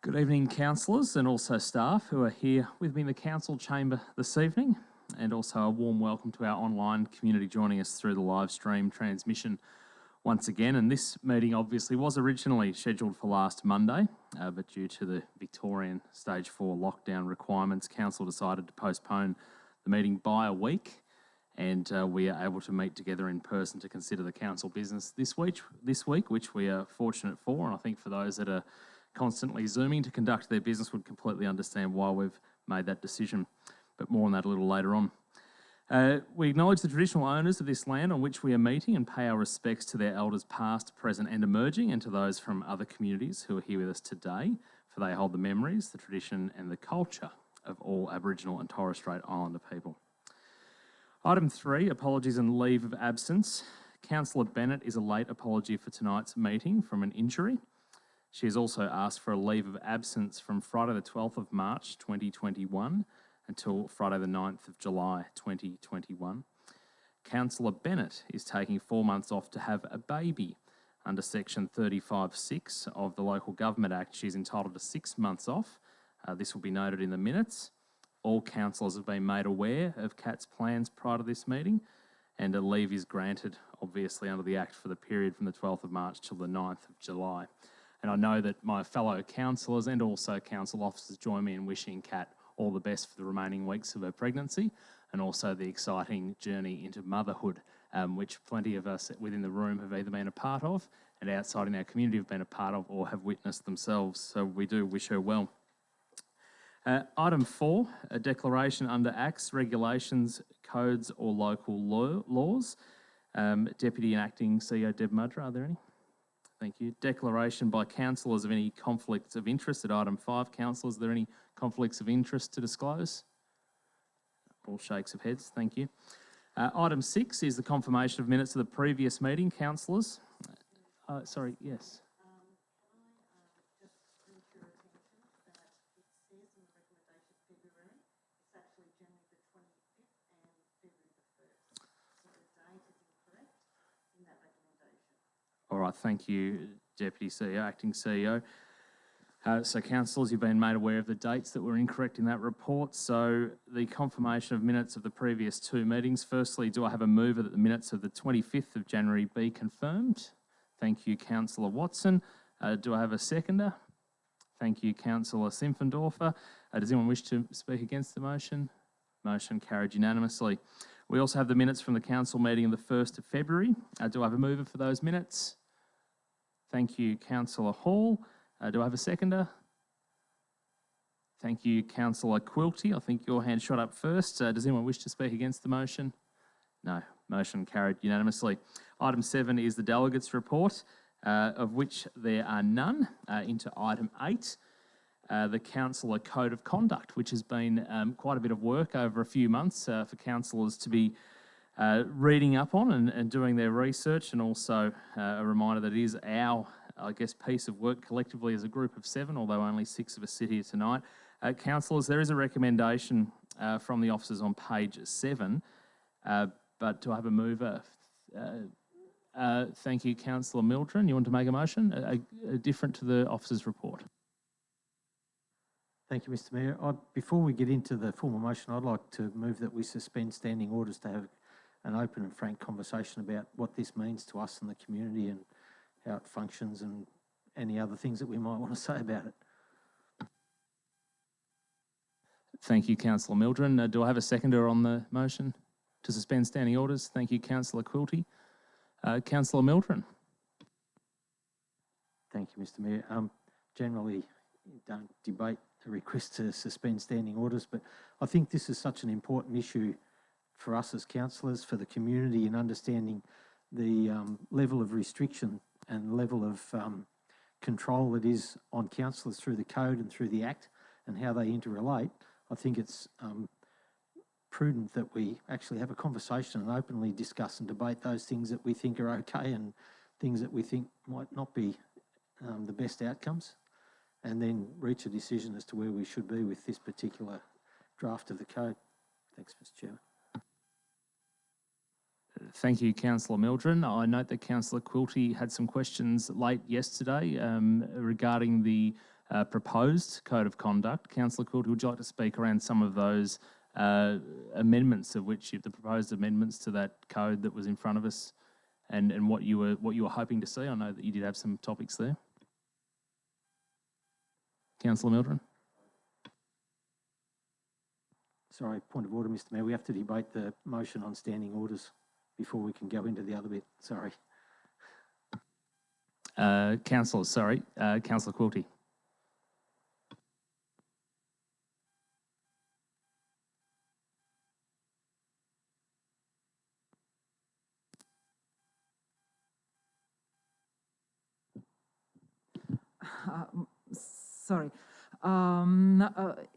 Good evening, councillors and also staff who are here with me in the council chamber this evening, and also a warm welcome to our online community joining us through the live stream transmission once again. And this meeting obviously was originally scheduled for last Monday, but due to the Victorian Stage 4 lockdown requirements, council decided to postpone the meeting by a week, and we are able to meet together in person to consider the council business this week, which we are fortunate for. And I think for those that are constantly Zooming to conduct their business would completely understand why we've made that decision, but more on that a little later on. We acknowledge the traditional owners of this land on which we are meeting and pay our respects to their elders past, present and emerging, and to those from other communities who are here with us today, for they hold the memories, the tradition and the culture of all Aboriginal and Torres Strait Islander people. Item 3, apologies and leave of absence. Councillor Bennett is a late apology for tonight's meeting from an injury. She has also asked for a leave of absence from Friday the 12th of March 2021 until Friday the 9th of July 2021. Councillor Bennett is taking 4 months off to have a baby. Under section 35(6) of the Local Government Act, she's entitled to 6 months off. This will be noted in the minutes. All councillors have been made aware of Kat's plans prior to this meeting, and a leave is granted, obviously, under the Act for the period from the 12th of March till the 9th of July. And I know that my fellow councillors and also council officers join me in wishing Kat all the best for the remaining weeks of her pregnancy, and also the exciting journey into motherhood, which plenty of us within the room have either been a part of and outside in our community have been a part of or have witnessed themselves. So we do wish her well. Item 4, a declaration under acts, regulations, codes or local laws. Deputy and Acting CEO Deb Mudra, are there any? Thank you. Declaration by councillors of any conflicts of interest at item 5. Councillors, are there any conflicts of interest to disclose? All shakes of heads, thank you. Item 6 is the confirmation of minutes of the previous meeting. Councillors? Sorry, yes. All right, thank you, Deputy CEO, Acting CEO. So councillors, you've been made aware of the dates that were incorrect in that report. So the confirmation of minutes of the previous 2 meetings. Firstly, do I have a mover that the minutes of the 25th of January be confirmed? Thank you, Councillor Watson. Do I have a seconder? Thank you, Councillor Simpfendorfer. Does anyone wish to speak against the motion? Motion carried unanimously. We also have the minutes from the council meeting of the 1st of February. Do I have a mover for those minutes? Thank you, Councillor Hall. Do I have a seconder? Thank you, Councillor Quilty. I think your hand shot up first. Does anyone wish to speak against the motion? No. Motion carried unanimously. Item 7 is the delegates' report, of which there are none. Into item 8. The Councillor Code of Conduct, which has been quite a bit of work over a few months for councillors to be reading up on and doing their research, and also a reminder that it is our, I guess, piece of work collectively as a group of 7, although only 6 of us sit here tonight. Councillors, there is a recommendation from the officers on page 7, but do I have a mover? Thank you, Councillor Mildren. You want to make a motion different to the officers' report? Thank you, Mr Mayor. Before we get into the formal motion, I'd like to move that we suspend standing orders to have an open and frank conversation about what this means to us and the community and how it functions and any other things that we might want to say about it. Thank you, Councillor Mildren. Do I have a seconder on the motion to suspend standing orders? Thank you, Councillor Quilty. Councillor Mildren. Thank you, Mr Mayor. Generally, don't debate a request to suspend standing orders, but I think this is such an important issue for us as councillors, for the community, in understanding the level of restriction and level of control that is on councillors through the code and through the Act and how they interrelate. I think it's prudent that we actually have a conversation and openly discuss and debate those things that we think are okay and things that we think might not be the best outcomes, and then reach a decision as to where we should be with this particular draft of the code. Thanks, Mr Chairman. Thank you, Councillor Mildren. I note that Councillor Quilty had some questions late yesterday regarding the proposed code of conduct. Councillor Quilty, would you like to speak around some of those amendments of which the proposed amendments to that code that was in front of us, and what you were hoping to see? I know that you did have some topics there. Councillor Mildren. Sorry, point of order, Mr Mayor. We have to debate the motion on standing orders before we can go into the other bit. Sorry. Councillor Quilty. Sorry.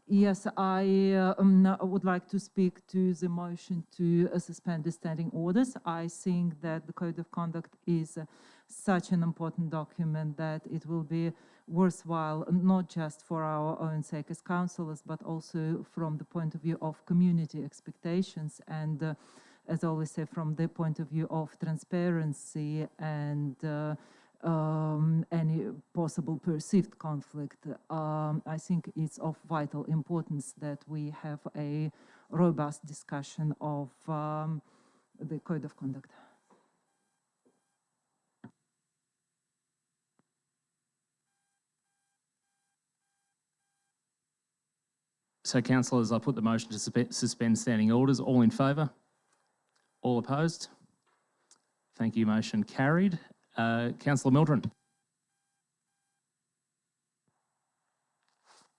Yes, I would like to speak to the motion to suspend the standing orders. I think that the Code of Conduct is such an important document that it will be worthwhile, not just for our own sake as councillors, but also from the point of view of community expectations and, as I always say, from the point of view of transparency and any possible perceived conflict. I think it's of vital importance that we have a robust discussion of the Code of Conduct. So, councillors, I put the motion to suspend standing orders. All in favour? All opposed? Thank you. Motion carried. Councillor Mildren.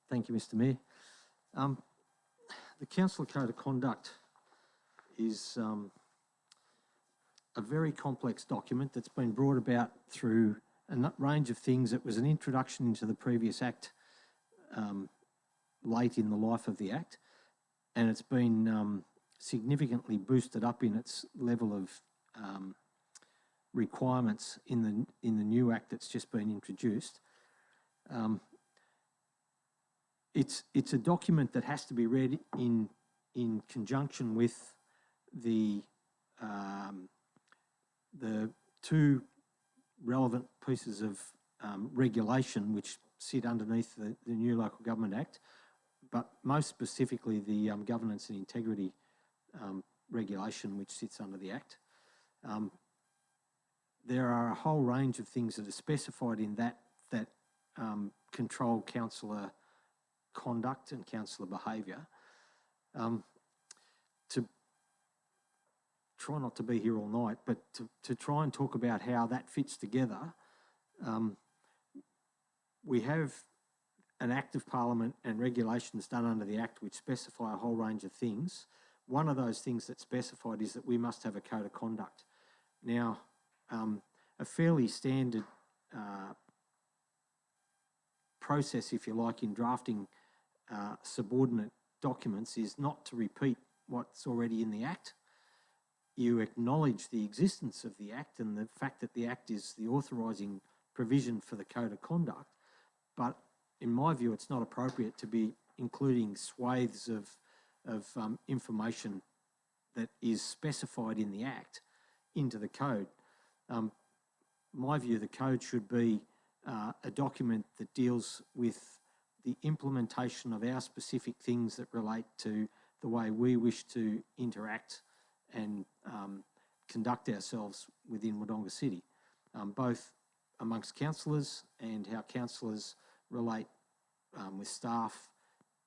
Thank you, Mr Mayor. The Council Code of Conduct is a very complex document that's been brought about through a range of things. It was an introduction into the previous Act late in the life of the Act, and it's been significantly boosted up in its level of requirements in the new Act that's just been introduced. It's a document that has to be read in conjunction with the two relevant pieces of regulation which sit underneath the new Local Government Act, but most specifically the Governance and Integrity regulation which sits under the Act. There are a whole range of things that are specified in that control councillor conduct and councillor behaviour. To try not to be here all night, but to try and talk about how that fits together, we have an Act of Parliament and regulations done under the Act which specify a whole range of things. One of those things that's specified is that we must have a code of conduct. Now, a fairly standard process, if you like, in drafting subordinate documents is not to repeat what's already in the Act. You acknowledge the existence of the Act and the fact that the Act is the authorising provision for the Code of Conduct, but in my view it's not appropriate to be including swathes of information that is specified in the Act into the Code. My view, the Code should be a document that deals with the implementation of our specific things that relate to the way we wish to interact and conduct ourselves within Wodonga City, both amongst councillors and how councillors relate with staff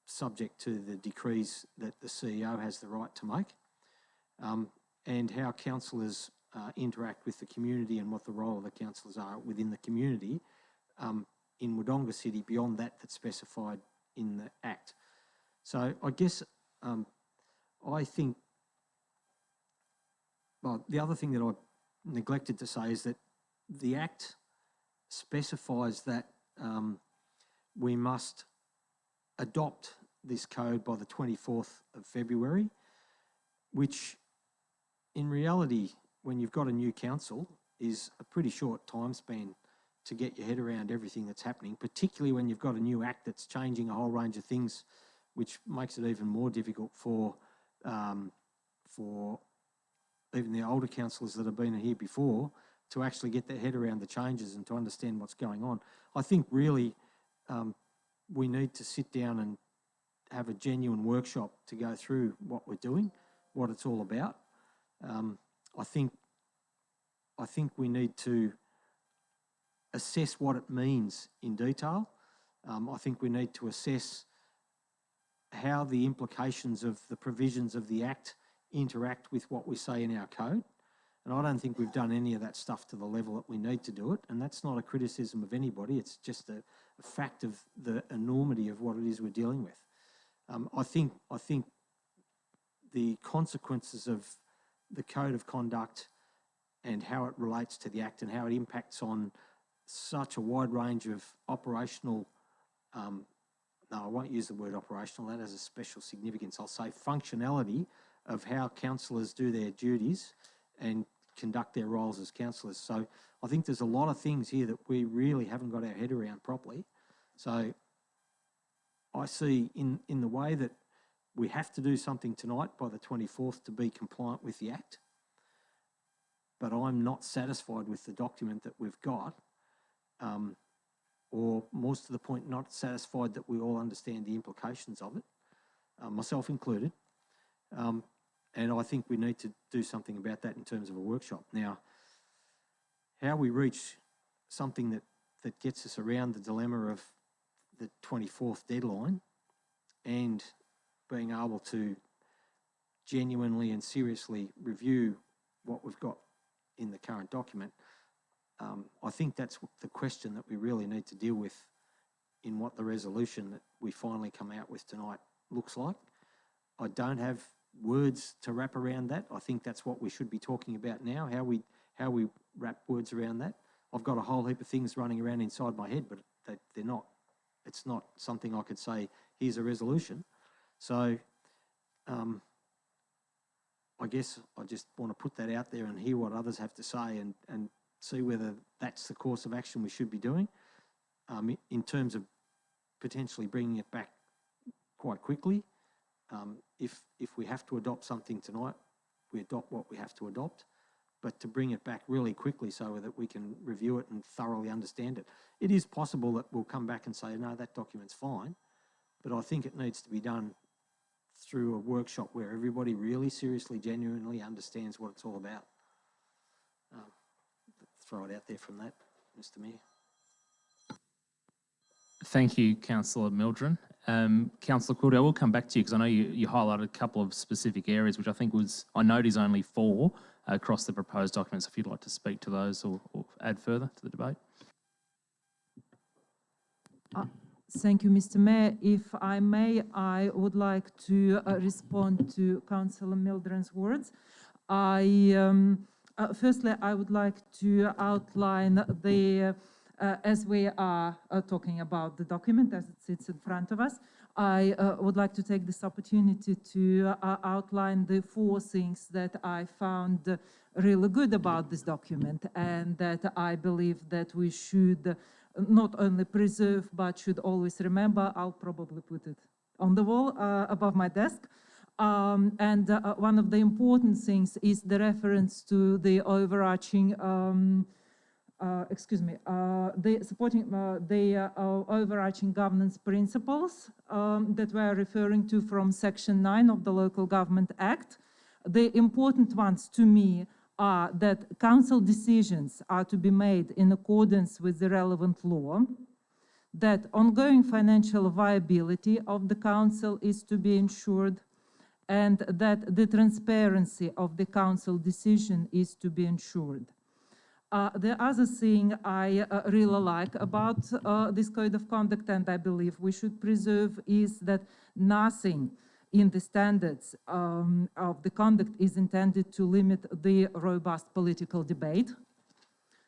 subject to the decrees that the CEO has the right to make, and how councillors interact with the community and what the role of the councillors are within the community in Wodonga City beyond that's specified in the Act. So I guess I think, well, the other thing that I neglected to say is that the Act specifies that we must adopt this code by the 24th of February, which in reality, when you've got a new council, is a pretty short time span to get your head around everything that's happening, particularly when you've got a new Act that's changing a whole range of things, which makes it even more difficult for even the older councillors that have been here before to actually get their head around the changes and to understand what's going on. I think really we need to sit down and have a genuine workshop to go through what we're doing, what it's all about. I think we need to assess what it means in detail. I think we need to assess how the implications of the provisions of the Act interact with what we say in our code. And I don't think we've done any of that stuff to the level that we need to do it. And that's not a criticism of anybody. It's just a fact of the enormity of what it is we're dealing with. I think the consequences of the code of conduct and how it relates to the Act and how it impacts on such a wide range of operational, no, I won't use the word operational, that has a special significance. I'll say functionality of how councillors do their duties and conduct their roles as councillors. So I think there's a lot of things here that we really haven't got our head around properly. So I see in the way that we have to do something tonight by the 24th to be compliant with the Act, but I'm not satisfied with the document that we've got, or most of the point, not satisfied that we all understand the implications of it, myself included. And I think we need to do something about that in terms of a workshop. Now, how we reach something that gets us around the dilemma of the 24th deadline and being able to genuinely and seriously review what we've got in the current document, I think that's the question that we really need to deal with in what the resolution that we finally come out with tonight looks like. I don't have words to wrap around that. I think that's what we should be talking about now, how we wrap words around that. I've got a whole heap of things running around inside my head, but they're not. It's not something I could say, here's a resolution. So I guess I just want to put that out there and hear what others have to say and see whether that's the course of action we should be doing in terms of potentially bringing it back quite quickly. If we have to adopt something tonight, we adopt what we have to adopt, but to bring it back really quickly so that we can review it and thoroughly understand it. It is possible that we'll come back and say, no, that document's fine, but I think it needs to be done through a workshop where everybody really seriously, genuinely understands what it's all about. Throw it out there from that, Mr. Mayor. Thank you, Councillor Mildren. Councillor Cordell, we'll come back to you because I know you highlighted a couple of specific areas, which I note is only 4 across the proposed documents. If you'd like to speak to those or add further to the debate. Thank you, Mr. Mayor. If I may, I would like to respond to Councillor Mildren's words. Firstly, I would like to outline the as we are talking about the document as it sits in front of us, I would like to take this opportunity to outline the 4 things that I found really good about this document and that I believe that we should not only preserve but should always remember. I'll probably put it on the wall above my desk. And one of the important things is the reference to the overarching overarching governance principles that we are referring to from Section 9 of the Local Government Act. The important ones to me are that council decisions are to be made in accordance with the relevant law, that ongoing financial viability of the council is to be ensured, and that the transparency of the council decision is to be ensured. The other thing I really like about this code of conduct, and I believe we should preserve, is that nothing in the standards of the conduct is intended to limit the robust political debate.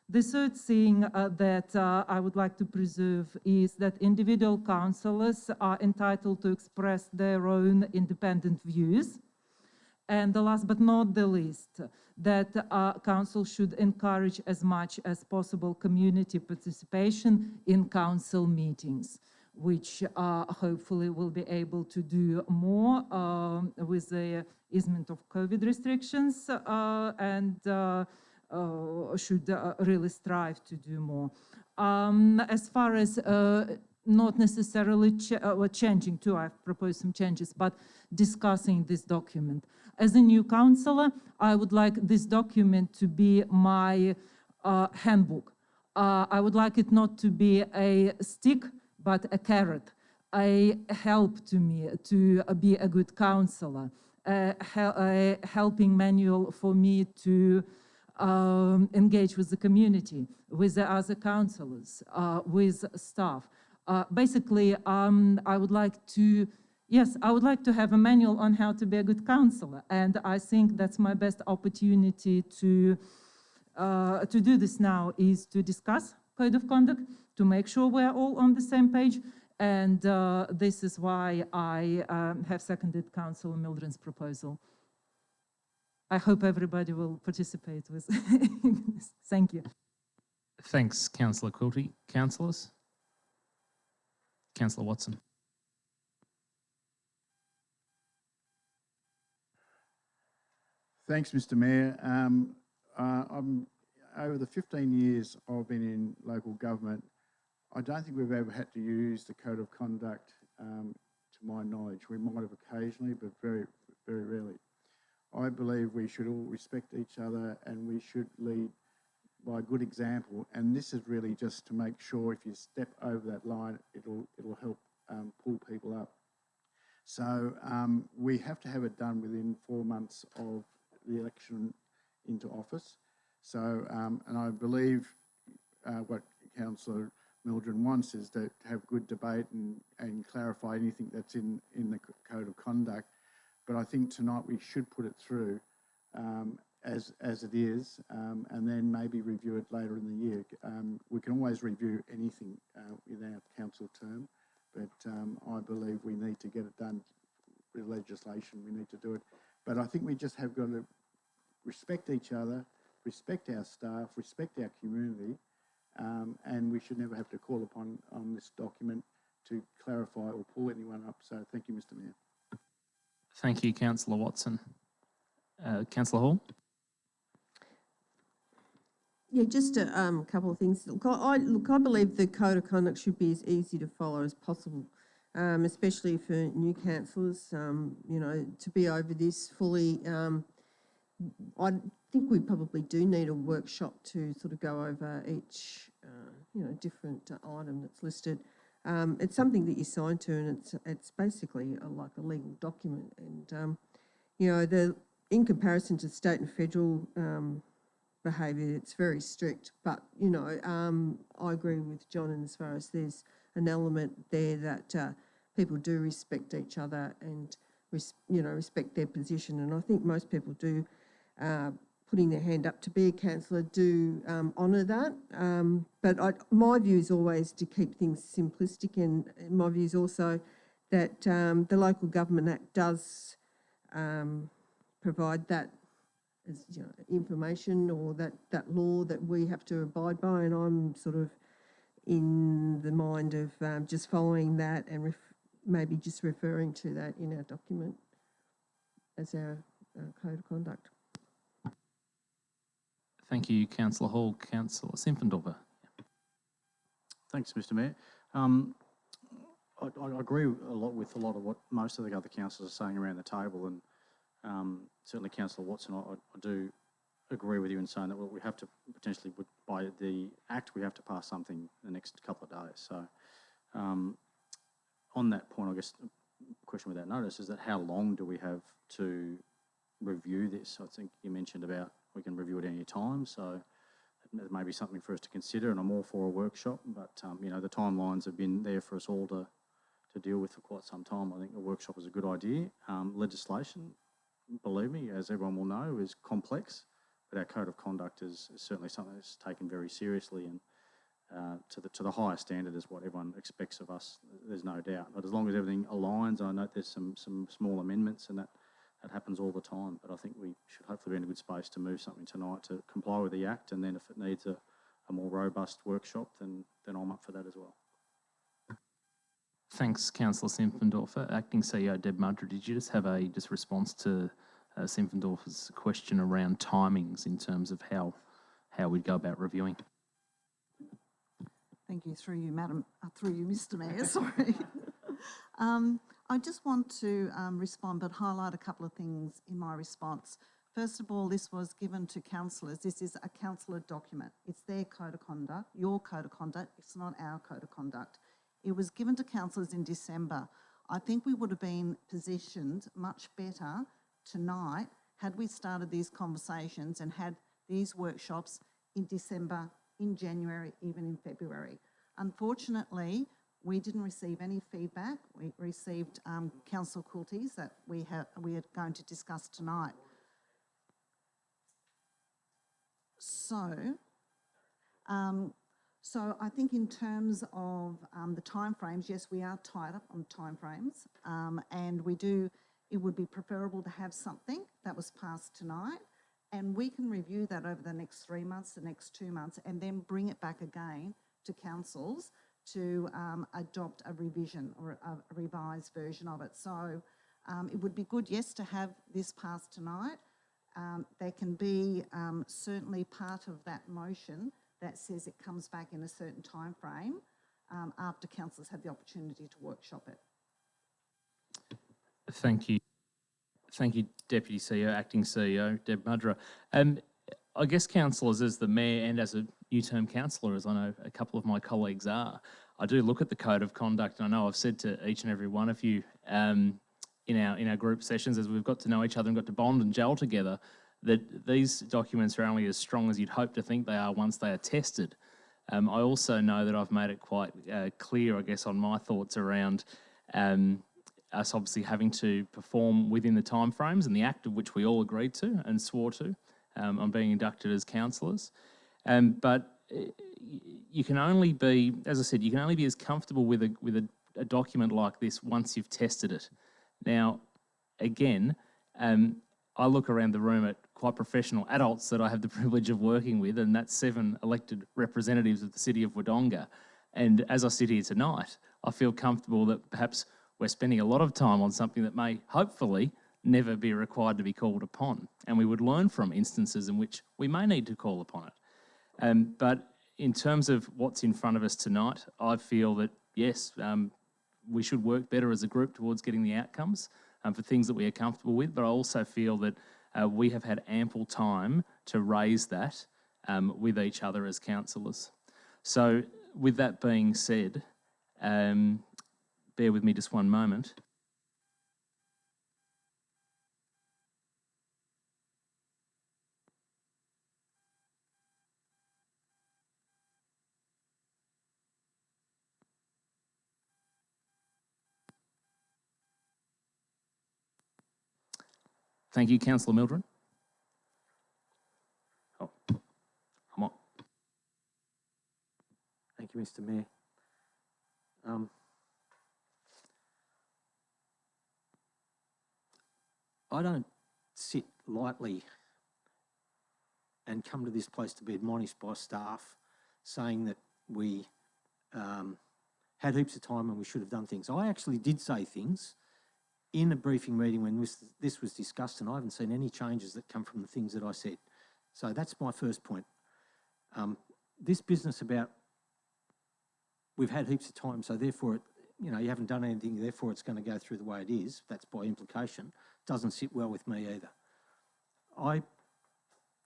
The third thing that I would like to preserve is that individual councillors are entitled to express their own independent views. And the last but not the least, that council should encourage as much as possible community participation in council meetings, which hopefully will be able to do more with the easement of COVID restrictions and should really strive to do more. As far as not necessarily changing too, I've proposed some changes, but discussing this document. As a new councillor, I would like this document to be my handbook. I would like it not to be a stick, but a carrot, a help to me to be a good councillor, a helping manual for me to engage with the community, with the other councillors, with staff. Basically, I would like to, yes, I would like to have a manual on how to be a good councillor, and I think that's my best opportunity to do this now, is to discuss code of conduct, to make sure we're all on the same page, and this is why I have seconded Councillor Mildren's proposal. I hope everybody will participate with this. Thank you. Thanks, Councillor Quilty. Councillors? Councillor Watson. Thanks, Mr. Mayor. Over the 15 years I've been in local government, I don't think we've ever had to use the code of conduct to my knowledge. We might have occasionally, but very, very rarely. I believe we should all respect each other and we should lead by good example. And this is really just to make sure if you step over that line, it'll help pull people up. So we have to have it done within 4 months of the election into office. So, and I believe what Councillor Mildren wants is to have good debate and clarify anything that's in the code of conduct. But I think tonight we should put it through as it is, and then maybe review it later in the year. We can always review anything in our council term, but I believe we need to get it done with legislation. We need to do it. But I think we just have got to respect each other, respect our staff, respect our community, and we should never have to call upon on this document to clarify or pull anyone up. So thank you, Mr. Mayor. Thank you, Councillor Watson. Councillor Hall? Yeah, just a couple of things. Look, I believe the code of conduct should be as easy to follow as possible, especially for new councillors. You know, to be over this fully. I think we probably do need a workshop to sort of go over each, you know, different item that's listed. It's something that you sign to, and it's basically like a legal document. And you know, in comparison to state and federal behaviour, it's very strict. But you know, I agree with John in as far as there's an element there that people do respect each other and you know, respect their position. And I think most people do. Putting their hand up to be a councillor do honour that. But my view is always to keep things simplistic, and my view is also that the Local Government Act does provide that as, you know, information, or that law that we have to abide by, and I'm sort of in the mind of just following that and maybe just referring to that in our document as our code of conduct. Thank you, Councillor Hall. Councillor Simpfendorfer. Thanks, Mr. Mayor. I agree a lot with a lot of what most of the other councillors are saying around the table, and certainly Councillor Watson, I do agree with you in saying that we have to potentially, by the Act, we have to pass something the next couple of days. So on that point, I guess the question without notice is that how long do we have to review this? I think you mentioned about we can review it any time, so it may be something for us to consider, and I'm all for a workshop, but you know, the timelines have been there for us all to deal with for quite some time. I think a workshop is a good idea. Legislation, believe me, as everyone will know, is complex, but our code of conduct is certainly something that's taken very seriously, and to the highest standard is what everyone expects of us, there's no doubt. But as long as everything aligns, I note there's some small amendments, and that happens all the time, but I think we should hopefully be in a good space to move something tonight to comply with the Act, and then if it needs a more robust workshop, then I'm up for that as well. Thanks, Councillor Simpfendorfer. Acting CEO Deb Mudra, did you just have a response to Simpfendorfer's question around timings in terms of how we'd go about reviewing? Thank Thank you, through you, Mr Mayor, sorry. I just want to respond but highlight a couple of things in my response. First of all, this was given to councillors. This is a councillor document. It's their code of conduct, your code of conduct. It's not our code of conduct. It was given to councillors in December. I think we would have been positioned much better tonight had we started these conversations and had these workshops in December, in January, even in February. Unfortunately, we didn't receive any feedback. We received council quilties that we are going to discuss tonight. So I think in terms of the timeframes, yes, we are tied up on timeframes, and it would be preferable to have something that was passed tonight, and we can review that over the next 3 months, the next 2 months, and then bring it back again to councils to adopt a revision or a revised version of it. So it would be good, yes, to have this passed tonight. There can be certainly part of that motion that says it comes back in a certain time frame after councillors have the opportunity to workshop it. Thank you. Thank you, Deputy CEO, Acting CEO, Deb Mudra. I guess, councillors, as the Mayor and as a new term councillor, as I know a couple of my colleagues are, I do look at the Code of Conduct, and I know I've said to each and every one of you in our group sessions, as we've got to know each other and got to bond and gel together, that these documents are only as strong as you'd hope to think they are once they are tested. I also know that I've made it quite clear, I guess, on my thoughts around us obviously having to perform within the timeframes and the act of which we all agreed to and swore to on being inducted as councillors. But you can only be, as I said, you can only be as comfortable with a document like this once you've tested it. Now, again, I look around the room at quite professional adults that I have the privilege of working with, and that's 7 elected representatives of the City of Wodonga. And as I sit here tonight, I feel comfortable that perhaps we're spending a lot of time on something that may hopefully never be required to be called upon. And we would learn from instances in which we may need to call upon it. But in terms of what's in front of us tonight, I feel that, yes, we should work better as a group towards getting the outcomes for things that we are comfortable with, but I also feel that we have had ample time to raise that with each other as councillors. So with that being said, bear with me just one moment. Thank you, Councillor Mildred. Oh, I'm on. Thank you, Mr Mayor. I don't sit lightly and come to this place to be admonished by staff saying that we had heaps of time and we should have done things. I actually did say things in a briefing meeting when this was discussed, and I haven't seen any changes that come from the things that I said. So that's my first point. This business about we've had heaps of time, so therefore, you haven't done anything, therefore it's going to go through the way it is, that's by implication, doesn't sit well with me either. I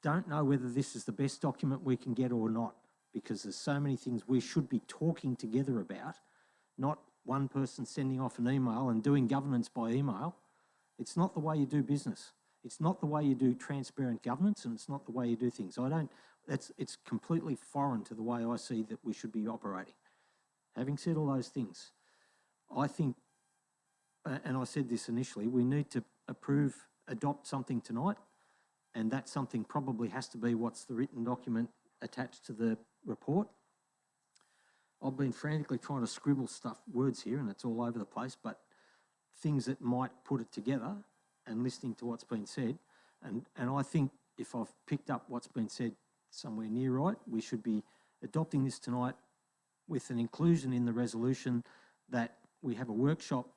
don't know whether this is the best document we can get or not, because there's so many things we should be talking together about, not one person sending off an email and doing governance by email. It's not the way you do business. It's not the way you do transparent governance, and it's not the way you do things. It's completely foreign to the way I see that we should be operating. Having said all those things, I think, and I said this initially, we need to adopt something tonight, and that something probably has to be what's the written document attached to the report. I've been frantically trying to scribble words here, and it's all over the place, but things that might put it together and listening to what's been said. And I think if I've picked up what's been said somewhere near right, we should be adopting this tonight with an inclusion in the resolution that we have a workshop,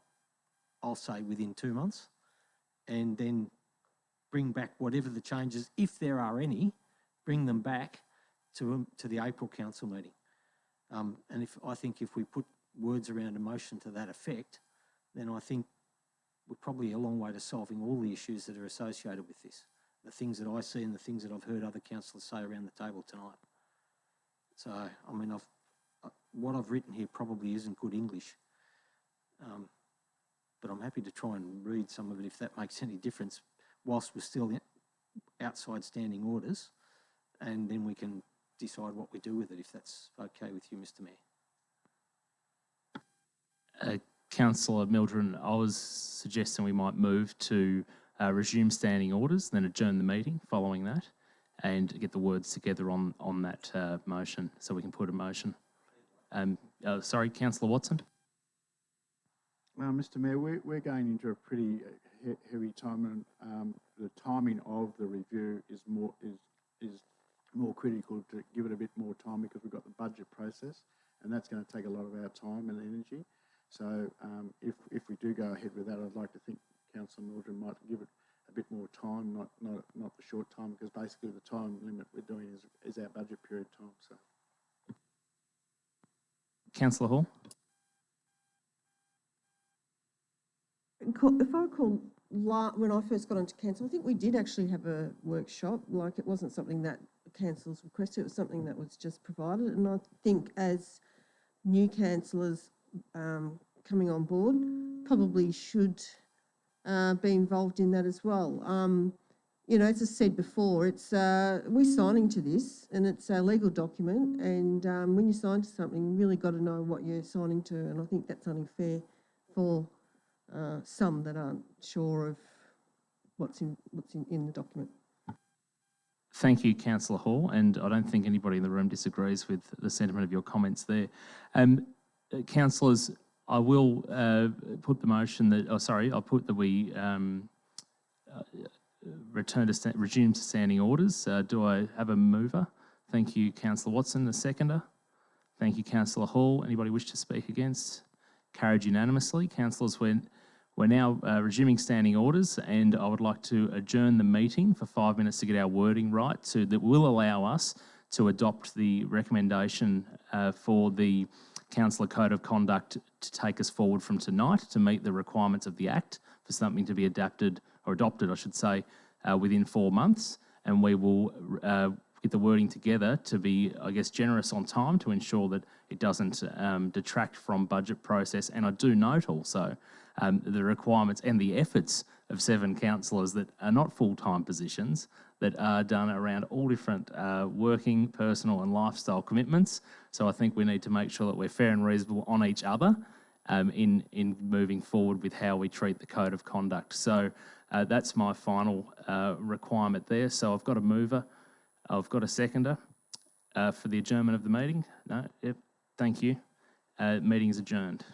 I'll say within 2 months, and then bring back whatever the changes, if there are any, bring them back to the April council meeting. And I think if we put words around a motion to that effect, then I think we're probably a long way to solving all the issues that are associated with this. The things that I see and the things that I've heard other councillors say around the table tonight. So, I mean, what I've written here probably isn't good English, but I'm happy to try and read some of it if that makes any difference, whilst we're still outside standing orders, and then we can decide what we do with it, if that's okay with you, Mr. Mayor. Councillor Mildren, I was suggesting we might move to resume standing orders, then adjourn the meeting following that, and get the words together on that motion, so we can put a motion. Sorry, Councillor Watson. Mr. Mayor, we're going into a pretty heavy time, and the timing of the review is more critical to give it a bit more time, because we've got the budget process, and that's going to take a lot of our time and energy. So if we do go ahead with that, I'd like to think Councillor Mildren might give it a bit more time, not the short time, because basically the time limit we're doing is our budget period time. So, Councillor Hall. If I recall, when I first got onto council, I think we did actually have a workshop. Like, it wasn't something that councillors requested, it was something that was just provided. And I think as new councillors coming on board probably should be involved in that as well. You know, as I said before, it's we're signing to this, and it's a legal document, and when you sign to something, you really got to know what you're signing to, and I think that's only fair for some that aren't sure of what's in the document. Thank you, Councillor Hall, and I don't think anybody in the room disagrees with the sentiment of your comments there. Councillors, I will put the motion that, I'll put that we resume to standing orders. Do I have a mover? Thank you, Councillor Watson, the seconder. Thank you, Councillor Hall. Anybody wish to speak against? Carried unanimously. Councillors, we're now resuming standing orders, and I would like to adjourn the meeting for 5 minutes to get our wording right, that will allow us to adopt the recommendation for the Councillor Code of Conduct to take us forward from tonight to meet the requirements of the Act for something to be adopted, I should say, within 4 months. And we will get the wording together to be, I guess, generous on time to ensure that it doesn't detract from budget process. And I do note also the requirements and the efforts of 7 councillors that are not full-time positions, that are done around all different working, personal and lifestyle commitments. So I think we need to make sure that we're fair and reasonable on each other in moving forward with how we treat the Code of Conduct. So that's my final requirement there. So I've got a mover, I've got a seconder for the adjournment of the meeting. No, yep, thank you. Meeting is adjourned.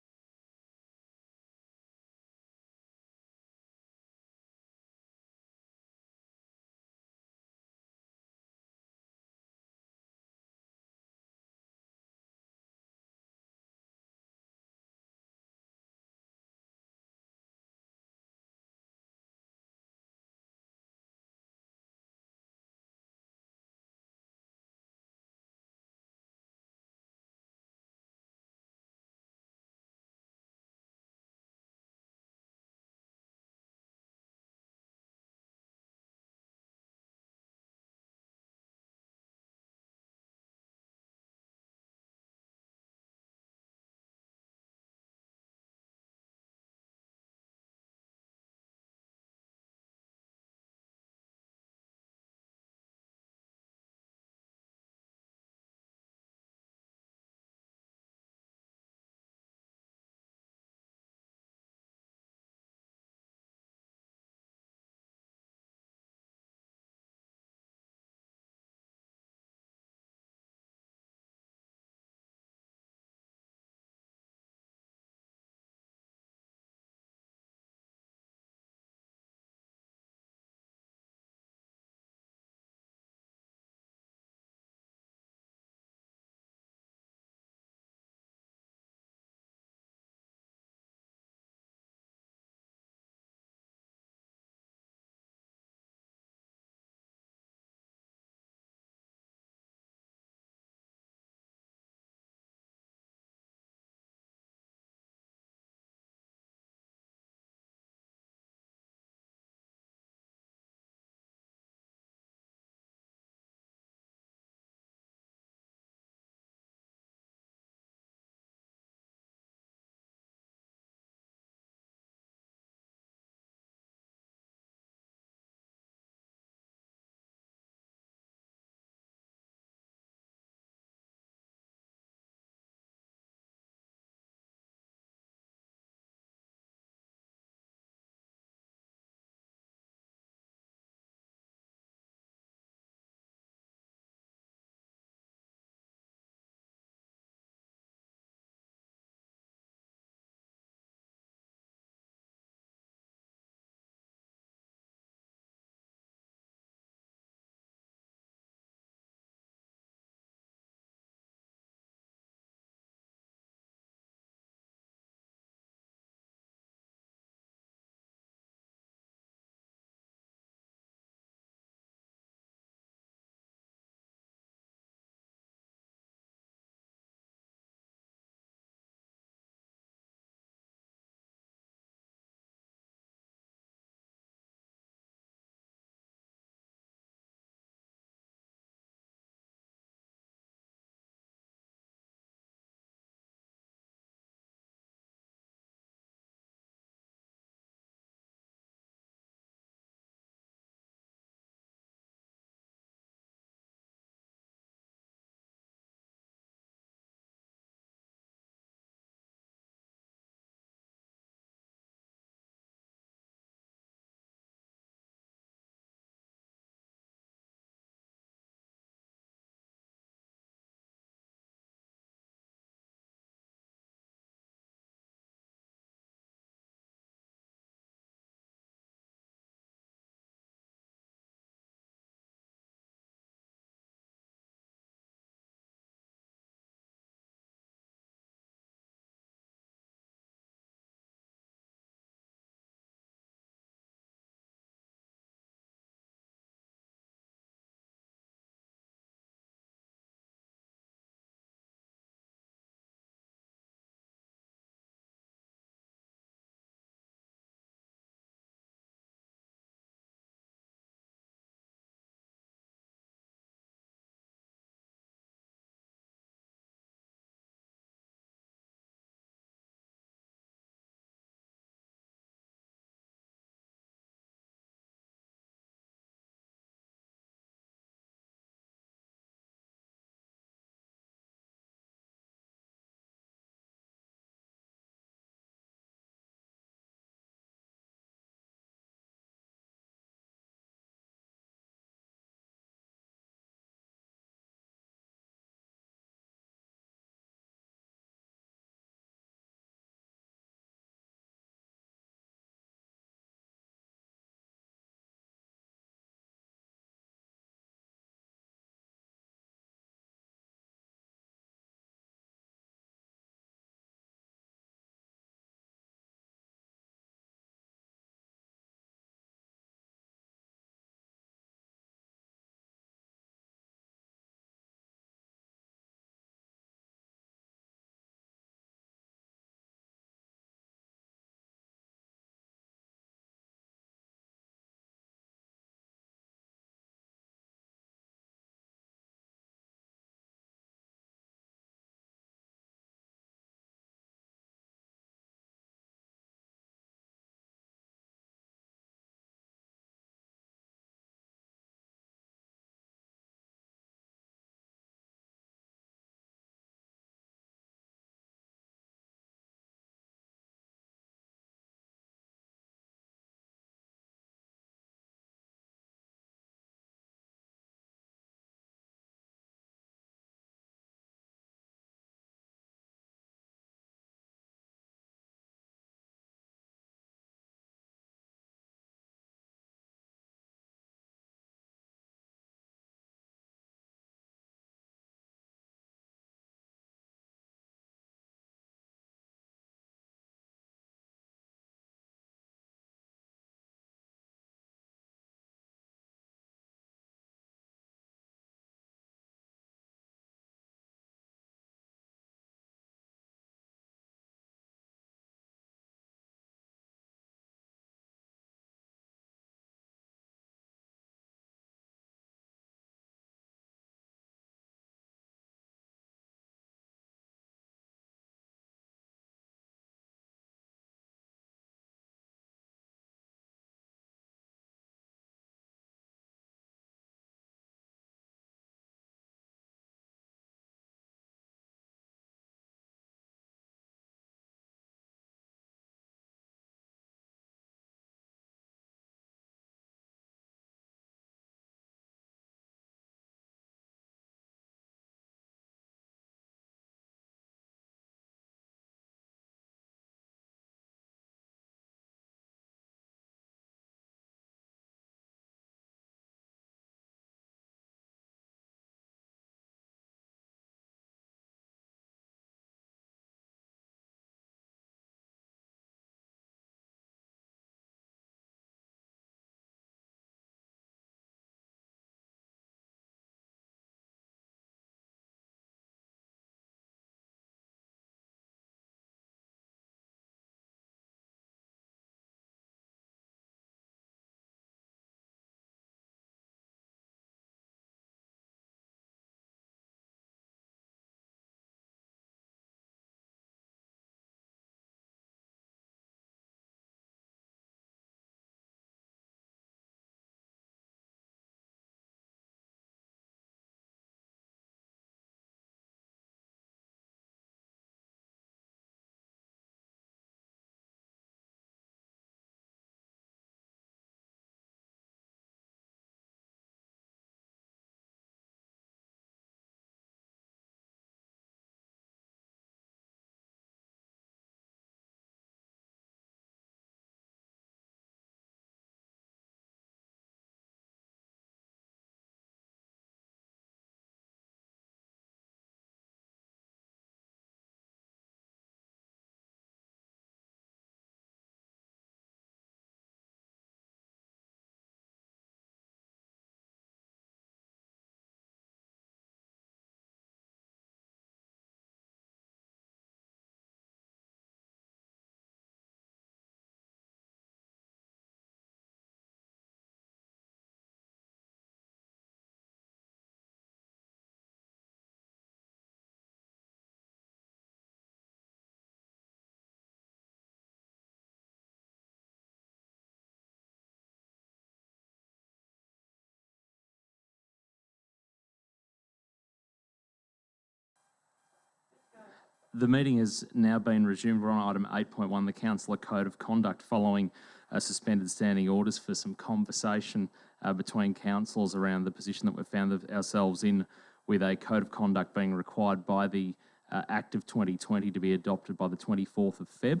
The meeting has now been resumed. We're on item 8.1, the Councillor Code of Conduct, following suspended standing orders for some conversation between councillors around the position that we've found ourselves in, with a code of conduct being required by the Act of 2020 to be adopted by the 24th of Feb.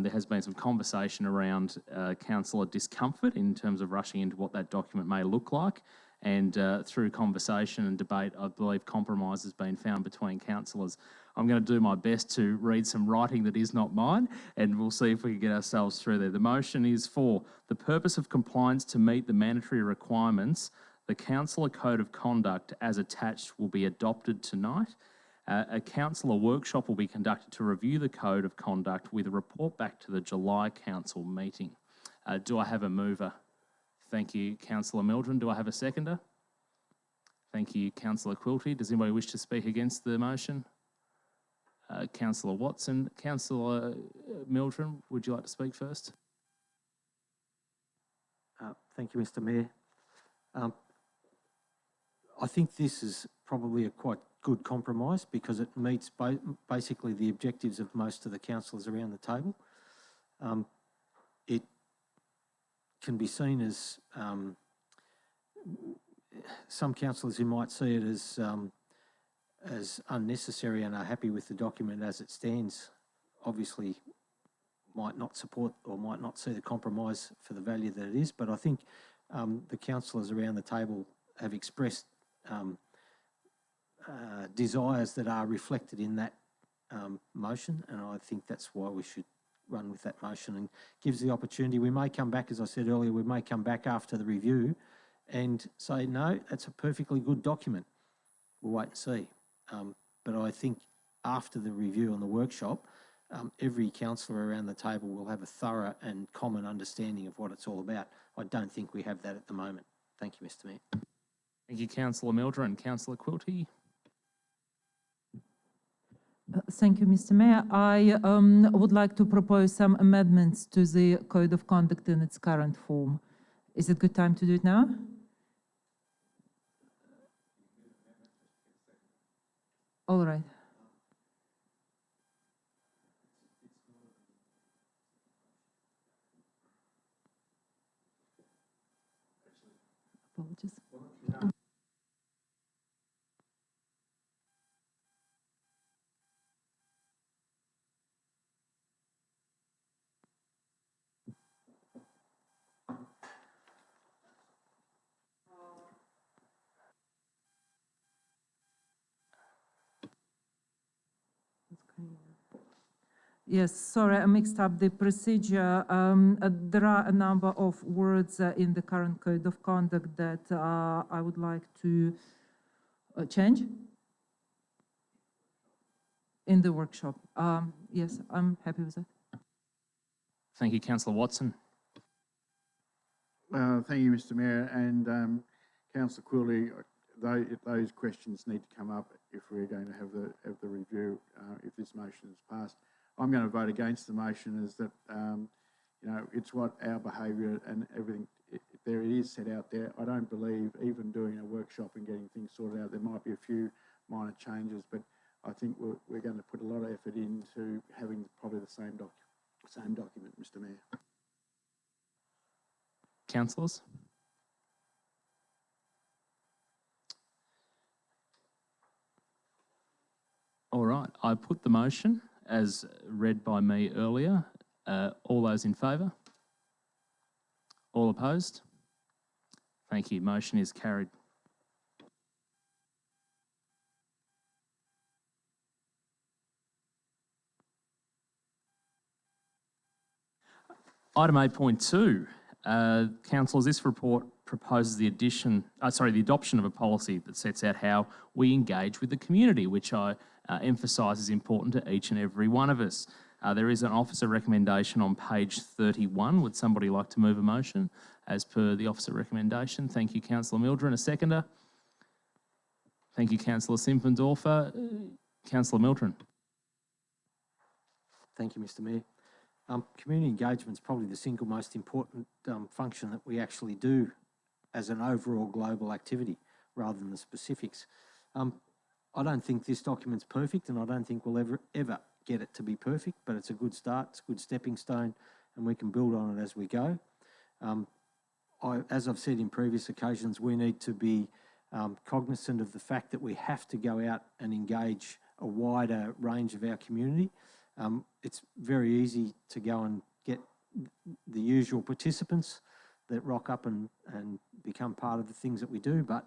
There has been some conversation around councillor discomfort in terms of rushing into what that document may look like. And through conversation and debate, I believe compromise has been found between councillors. I'm going to do my best to read some writing that is not mine, and we'll see if we can get ourselves through there. The motion is for the purpose of compliance to meet the mandatory requirements. The Councillor Code of Conduct as attached will be adopted tonight. A councillor workshop will be conducted to review the Code of Conduct with a report back to the July Council meeting. Do I have a mover? Thank you, Councillor Mildren. Do I have a seconder? Thank you, Councillor Quilty. Does anybody wish to speak against the motion? Councillor Watson. Councillor Mildren, would you like to speak first? Thank you, Mr. Mayor. I think this is probably a quite good compromise because it meets basically the objectives of most of the councillors around the table. It can be seen as some councillors who might see it as unnecessary and are happy with the document as it stands, obviously might not support or might not see the compromise for the value that it is. But I think the councillors around the table have expressed desires that are reflected in that motion, and I think that's why we should run with that motion, and gives the opportunity. We may come back, as I said earlier, we may come back after the review and say, no, that's a perfectly good document. We'll wait and see. But I think after the review and the workshop, every councillor around the table will have a thorough and common understanding of what it's all about. I don't think we have that at the moment. Thank you, Mr. Mayor. Thank you, Councillor Mildren. And Councillor Quilty. Thank you, Mr. Mayor. I would like to propose some amendments to the Code of Conduct in its current form. Is it a good time to do it now? All right. Apologies. Yes, sorry, I mixed up the procedure. There are a number of words in the current Code of Conduct that I would like to change in the workshop. Yes, I'm happy with that. Thank you, Councillor Watson. Thank you, Mr. Mayor, and Councillor Quilty. Those questions need to come up if we're going to have the review. If this motion is passed, I'm going to vote against the motion. Is that you know, it's what our behaviour and everything. There it is set out there. I don't believe even doing a workshop and getting things sorted out. There might be a few minor changes, but I think we're going to put a lot of effort into having probably the same document, Mr. Mayor. Councillors? All right, I put the motion as read by me earlier. All those in favour? All opposed? Thank you. Motion is carried. Item 8.2. Councillors, this report proposes the adoption of a policy that sets out how we engage with the community, which I emphasise is important to each and every one of us. There is an officer recommendation on page 31. Would somebody like to move a motion as per the officer recommendation? Thank you, Councillor Mildren. A seconder? Thank you, Councillor Simpfendorfer. Councillor Mildren. Thank you, Mr. Mayor. Community engagement is probably the single most important function that we actually do as an overall global activity rather than the specifics. I don't think this document's perfect, and I don't think we'll ever get it to be perfect, but it's a good start, it's a good stepping stone, and we can build on it as we go. As I've said in previous occasions, we need to be cognizant of the fact that we have to go out and engage a wider range of our community. It's very easy to go and get the usual participants that rock up and become part of the things that we do, but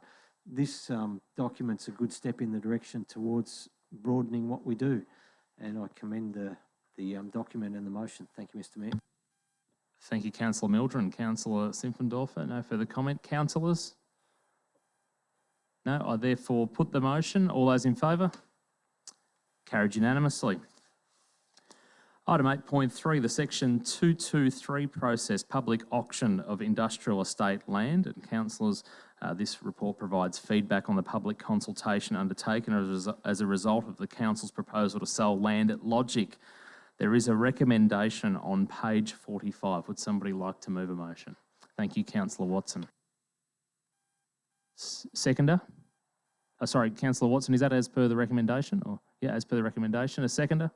this document's a good step in the direction towards broadening what we do, and I commend the document and the motion. Thank you, Mr. Mayor. Thank you, Councillor Mildren. Councillor Simpfendorfer, no further comment. Councillors? No, I therefore put the motion. All those in favour? Carried unanimously. Item 8.3, the Section 223 process, public auction of industrial estate land. And councillors, this report provides feedback on the public consultation undertaken as a result of the council's proposal to sell land at Logic. There is a recommendation on page 45. Would somebody like to move a motion? Thank you, Councillor Watson. Seconder? Sorry, Councillor Watson, is that as per the recommendation? Or yeah, as per the recommendation. A seconder?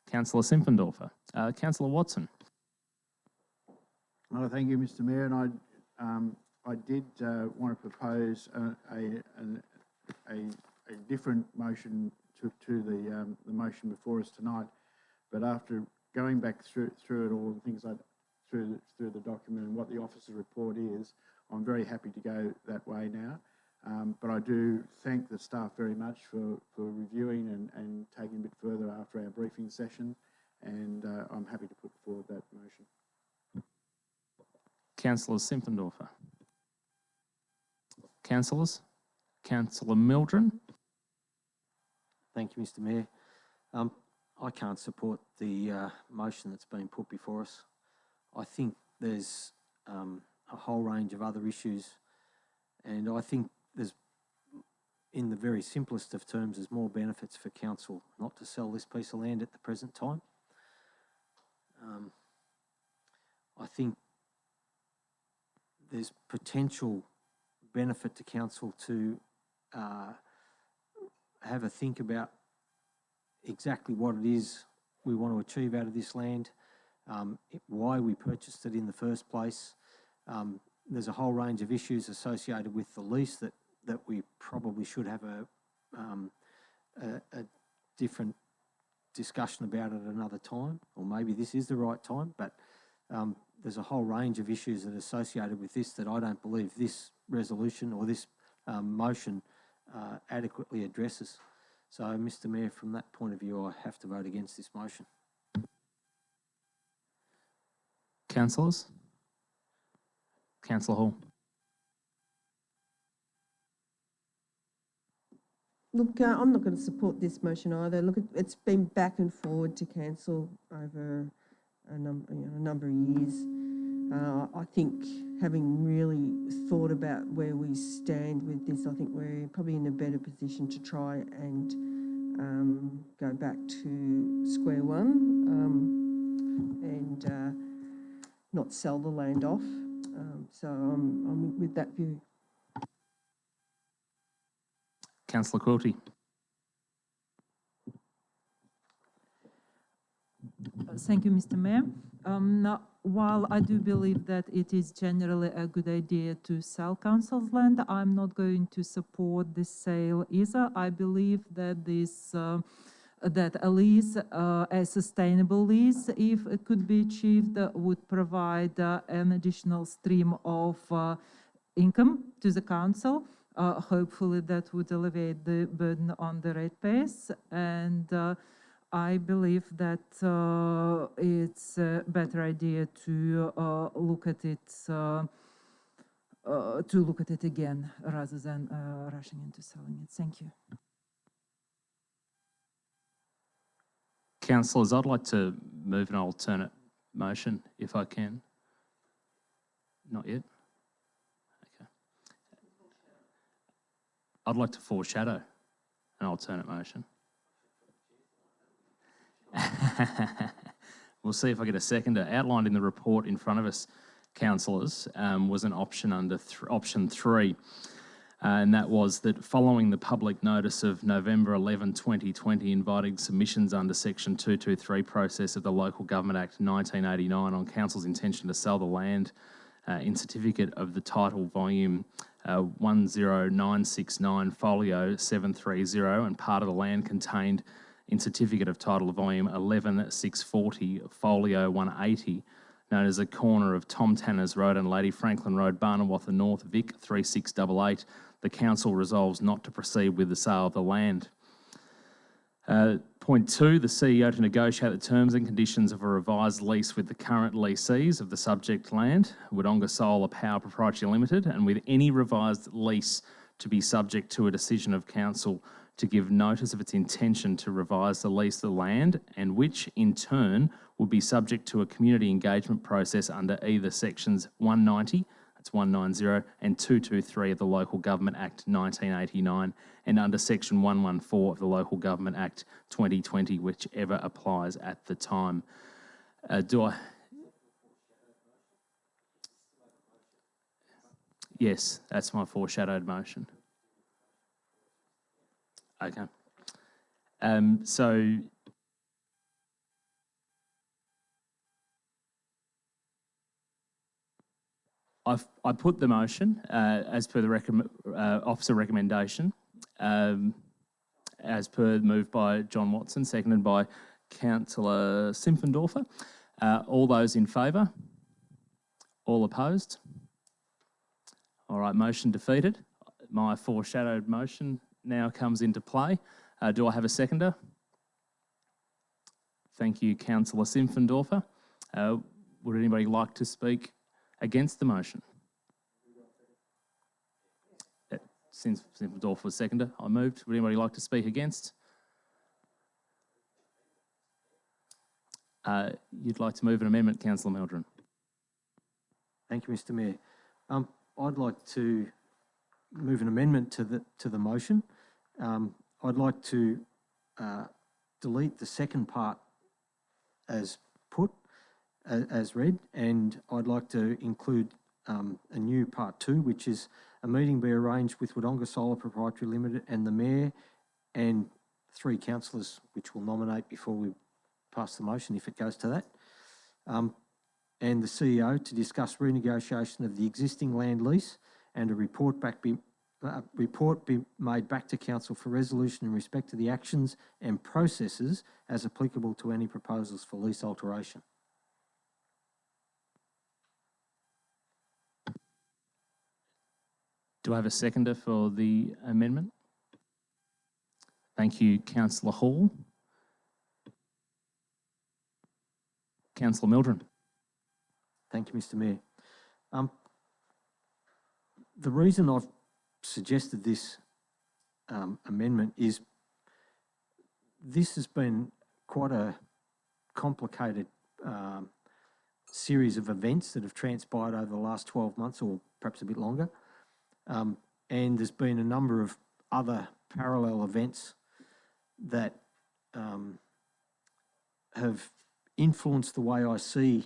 Councillor Simpfendorfer. Councillor Watson. Well, thank you, Mr. Mayor, and I did want to propose a different motion to the motion before us tonight, but after going back through it all, the things through the document and what the officer's report is, I'm very happy to go that way now. But I do thank the staff very much for reviewing and taking a bit further after our briefing session, and I'm happy to put forward that motion. Councillor Simpfendorfer. Councillors? Councillor Mildren? Thank you, Mr. Mayor. I can't support the motion that's been put before us. I think there's a whole range of other issues, and I think there's, in the very simplest of terms, there's more benefits for council not to sell this piece of land at the present time. I think there's potential benefit to council to have a think about exactly what it is we want to achieve out of this land, why we purchased it in the first place. There's a whole range of issues associated with the lease that we probably should have a different discussion about at another time, or maybe this is the right time, but there's a whole range of issues that are associated with this that I don't believe this resolution or this motion adequately addresses. So, Mr. Mayor, from that point of view, I have to vote against this motion. Councillors? Councillor Hall. Look, I'm not going to support this motion either. Look, it's been back and forward to cancel over a number of years. I think, having really thought about where we stand with this, I think we're probably in a better position to try and go back to square one and not sell the land off. So I'm with that view. Councillor Quilty. Thank you, Mr. Mayor. While I do believe that it is generally a good idea to sell council's land, I'm not going to support this sale either. I believe that this that a lease, a sustainable lease, if it could be achieved, would provide an additional stream of income to the council. Hopefully that would alleviate the burden on the ratepayers, and I believe that it's a better idea to look at it again rather than rushing into selling it. Thank you. Councillors, I'd like to move an alternate motion, if I can. Not yet? Okay. I'd like to foreshadow an alternate motion. We'll see if I get a seconder. Outlined in the report in front of us, councillors, was an option under option 3. and that was that following the public notice of November 11, 2020, inviting submissions under Section 223 process of the Local Government Act 1989 on council's intention to sell the land in certificate of the title volume 10969 folio 730 and part of the land contained in certificate of title volume 11640 folio 180, known as the corner of Tom Tanner's Road and Lady Franklin Road, Barnawatha North, Vic 3688. The council resolves not to proceed with the sale of the land. Point 2, the CEO to negotiate the terms and conditions of a revised lease with the current lessees of the subject land, Wodonga Solar Power Proprietary Limited, and with any revised lease to be subject to a decision of council to give notice of its intention to revise the lease of the land, and which in turn would be subject to a community engagement process under either sections 190, that's 190, and 223 of the Local Government Act 1989, and under section 114 of the Local Government Act 2020, whichever applies at the time. Yes, that's my foreshadowed motion. Okay. So I put the motion as per the officer recommendation, as per moved by John Watson, seconded by Councillor Simpfendorfer. All those in favour? All opposed? All right, motion defeated. My foreshadowed motion now comes into play. Do I have a seconder? Thank you, Councillor Simpfendorfer. Would anybody like to speak against the motion? Since Simpfendorfer was seconder, I moved. Would anybody like to speak against? You'd like to move an amendment, Councillor Meldrum. Thank you, Mr. Mayor. I'd like to move an amendment to the motion. I'd like to delete the second part as put, as read, and I'd like to include a new part 2, which is a meeting be arranged with Wodonga Solar Proprietary Limited and the Mayor and 3 councillors, which we'll nominate before we pass the motion, if it goes to that, and the CEO to discuss renegotiation of the existing land lease and a report be made back to council for resolution in respect to the actions and processes as applicable to any proposals for lease alteration. Do I have a seconder for the amendment? Thank you, Councillor Hall. Councillor Meldrum. Thank you, Mr. Mayor. The reason I've suggested this amendment is this has been quite a complicated series of events that have transpired over the last 12 months or perhaps a bit longer. And there's been a number of other parallel events that have influenced the way I see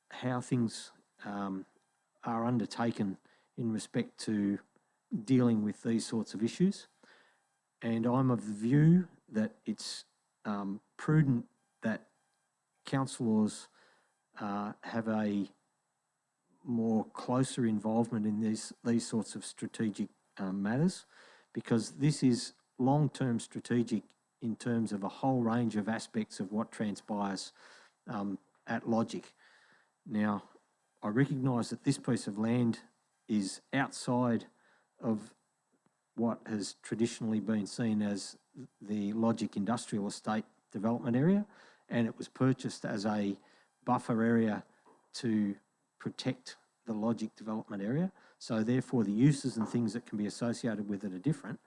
how things are undertaken in respect to dealing with these sorts of issues. And I'm of the view that it's prudent that councillors have a more closer involvement in these sorts of strategic matters, because this is long-term strategic in terms of a whole range of aspects of what transpires at Logic. Now, I recognise that this piece of land is outside of what has traditionally been seen as the Logic Industrial Estate development area, and it was purchased as a buffer area to protect the Logic development area. So therefore the uses and things that can be associated with it are different.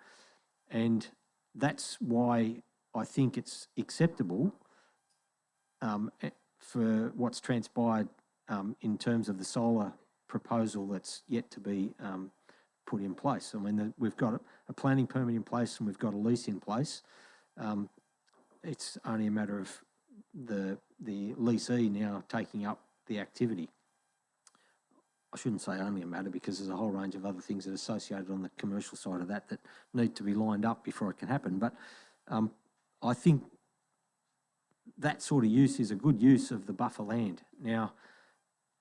And that's why I think it's acceptable for what's transpired in terms of the solar proposal that's yet to be put in place. I mean, we've got a planning permit in place and we've got a lease in place. It's only a matter of the leasee now taking up the activity. I shouldn't say only a matter, because there's a whole range of other things that are associated on the commercial side of that need to be lined up before it can happen. But I think that sort of use is a good use of the buffer land. Now,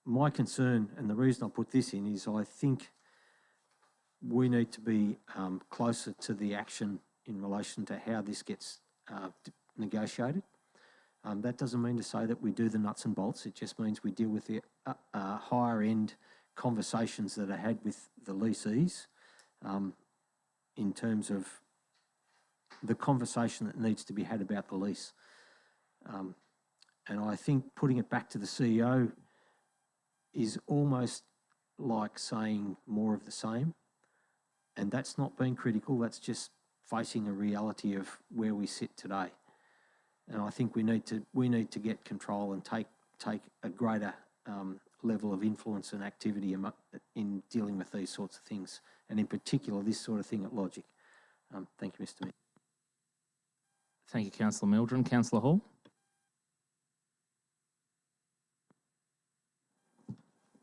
my concern, and the reason I put this in, is I think we need to be closer to the action in relation to how this gets negotiated. That doesn't mean to say that we do the nuts and bolts. It just means we deal with the higher end conversations that are had with the leasees in terms of the conversation that needs to be had about the lease. And I think putting it back to the CEO is almost like saying more of the same. And that's not being critical, that's just facing a reality of where we sit today. And I think we need to get control and take a greater level of influence and activity in dealing with these sorts of things, and in particular this sort of thing at Logic. Thank you, Mr. Mayor. Thank you, Councillor Mildren. Councillor Hall?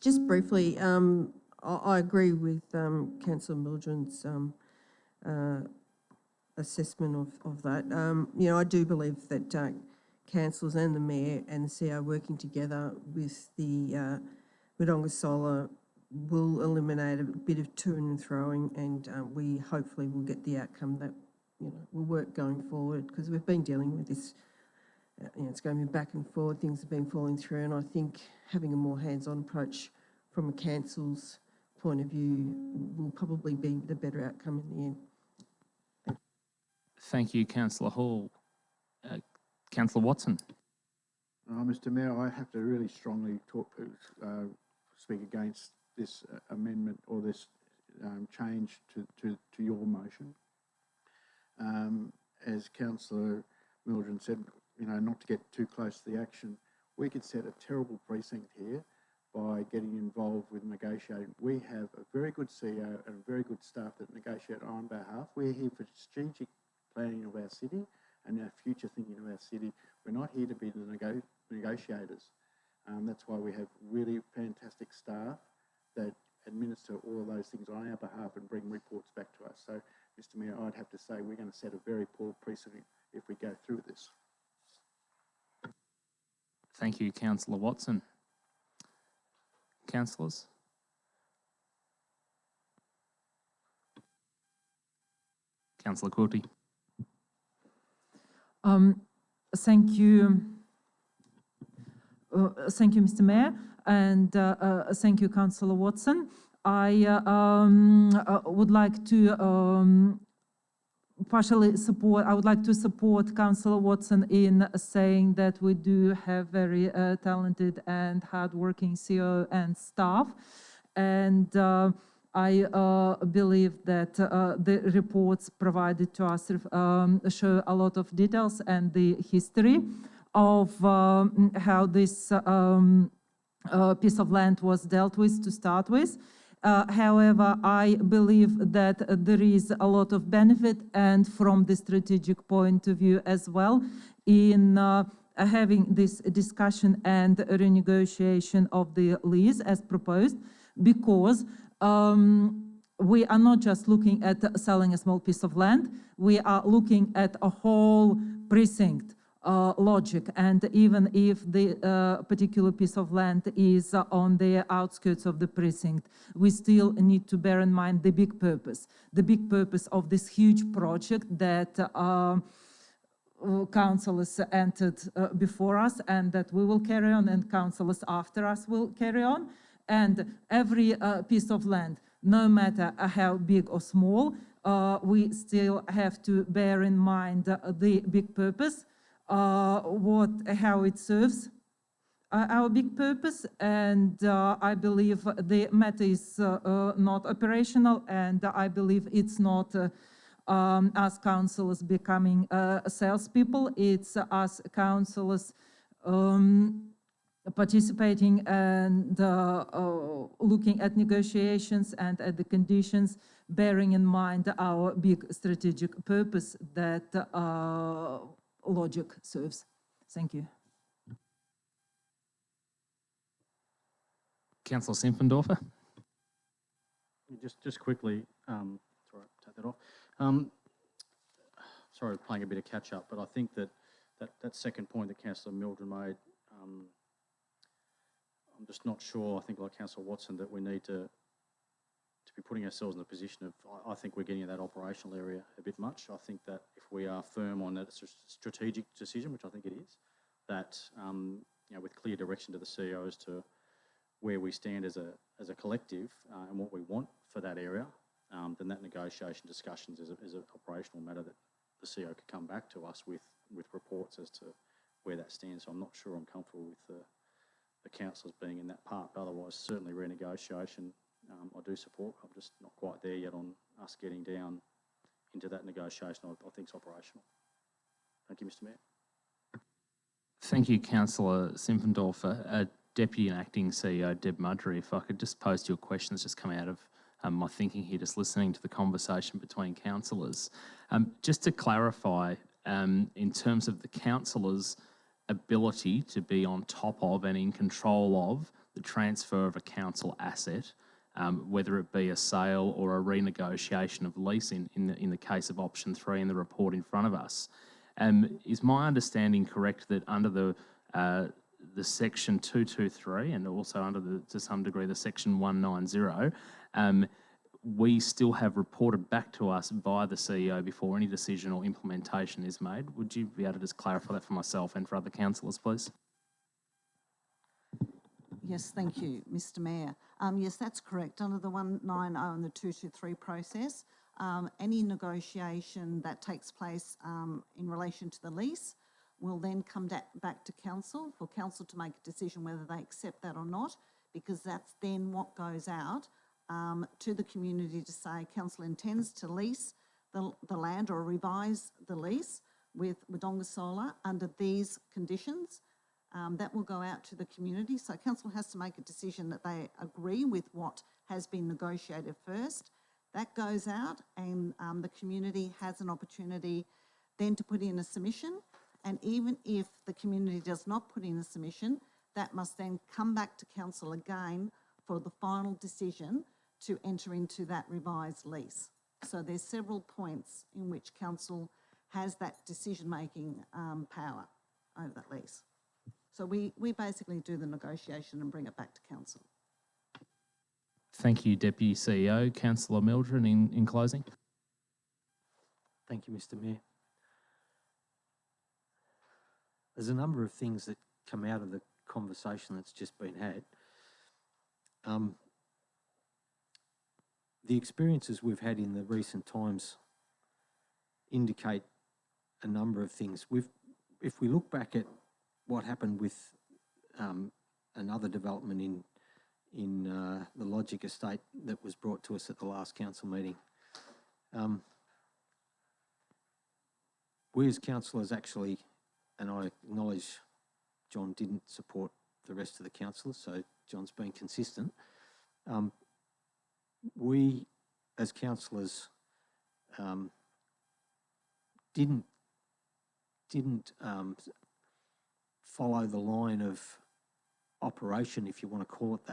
Just briefly, I agree with Councillor Mildren's assessment of that. You know, I do believe that councillors and the mayor and the CEO working together with the Wodonga Solar will eliminate a bit of to and throwing, and we hopefully will get the outcome that, you know, will work going forward, because we've been dealing with this. You know, it's going back and forward, things have been falling through, and I think having a more hands-on approach from a council's point of view will probably be the better outcome in the end. Thank you, Councillor Hall. Councillor Watson? Mr. Mayor, I have to really strongly speak against this amendment or this change to your motion. As Councillor Mildren said, you know, not to get too close to the action, we could set a terrible precinct here by getting involved with negotiating. We have a very good CEO and a very good staff that negotiate on our behalf. We're here for strategic planning of our city and our future thinking of our city. We're not here to be the negotiators. That's why we have really fantastic staff that administer all of those things on our behalf and bring reports back to us. So, Mr. Mayor, I'd have to say we're going to set a very poor precedent if we go through this. Thank you, Councillor Watson. Councillors? Councillor Quilty. Thank you. Thank you, Mr. Mayor, and thank you, Councillor Watson. I would like to partially support. I would like to support Councillor Watson in saying that we do have very talented and hardworking CEO and staff, and I believe that the reports provided to us show a lot of details and the history of how this piece of land was dealt with to start with. However, I believe that there is a lot of benefit, and from the strategic point of view as well, in having this discussion and renegotiation of the lease as proposed, because we are not just looking at selling a small piece of land, we are looking at a whole precinct logic. And even if the particular piece of land is on the outskirts of the precinct, we still need to bear in mind the big purpose of this huge project that councillors entered before us, and that we will carry on, and councillors after us will carry on. And every piece of land, no matter how big or small, we still have to bear in mind the big purpose, how it serves our big purpose. And I believe the matter is not operational, and I believe it's not us councillors becoming salespeople. It's us councillors participating and looking at negotiations and at the conditions, bearing in mind our big strategic purpose that logic serves. Thank you. Councillor Simpfendorfer. Just quickly, sorry, take that off. Sorry, playing a bit of catch up, but I think that second point that Councillor Mildred made, I'm just not sure. I think, like Councillor Watson, that we need to be putting ourselves in the position of. I think we're getting in that operational area a bit much. I think that if we are firm on that, it's a strategic decision, which I think it is. That with clear direction to the CEO as to where we stand as a collective and what we want for that area, then that negotiation discussions is an operational matter that the CEO could come back to us with reports as to where that stands. So I'm not sure I'm comfortable with the councillors being in that part, but otherwise certainly renegotiation I do support. I'm just not quite there yet on us getting down into that negotiation. I think it's operational. Thank you, Mr Mayor. Thank you, Councillor Simpfendorfer. Deputy and Acting CEO Deb Mudgery, if I could just pose to you a question that's just come out of my thinking here, just listening to the conversation between councillors. Just to clarify, in terms of the councillors' ability to be on top of and in control of the transfer of a council asset, whether it be a sale or a renegotiation of lease in the case of option 3 in the report in front of us. Is my understanding correct that under the section 223 and also under to some degree the section 190, we still have reported back to us by the CEO before any decision or implementation is made? Would you be able to just clarify that for myself and for other councillors, please? Yes, thank you, Mr Mayor. Yes, that's correct. Under the 190 and the 223 process, any negotiation that takes place in relation to the lease will then come back to council for council to make a decision whether they accept that or not, because that's then what goes out to the community to say council intends to lease the land or revise the lease with Wodonga Solar under these conditions. That will go out to the community. So council has to make a decision that they agree with what has been negotiated first. That goes out and the community has an opportunity then to put in a submission. And even if the community does not put in a submission, that must then come back to council again for the final decision to enter into that revised lease. So there's several points in which council has that decision-making power over that lease. So we basically do the negotiation and bring it back to council. Thank you, Deputy CEO. Councillor Mildred, in closing. Thank you, Mr Mayor. There's a number of things that come out of the conversation that's just been had. The experiences we've had in the recent times indicate a number of things. If we look back at what happened with another development in the Logic estate that was brought to us at the last council meeting, we as councillors actually, and I acknowledge John didn't support the rest of the councillors, so John's been consistent. We as councillors didn't follow the line of operation, if you want to call it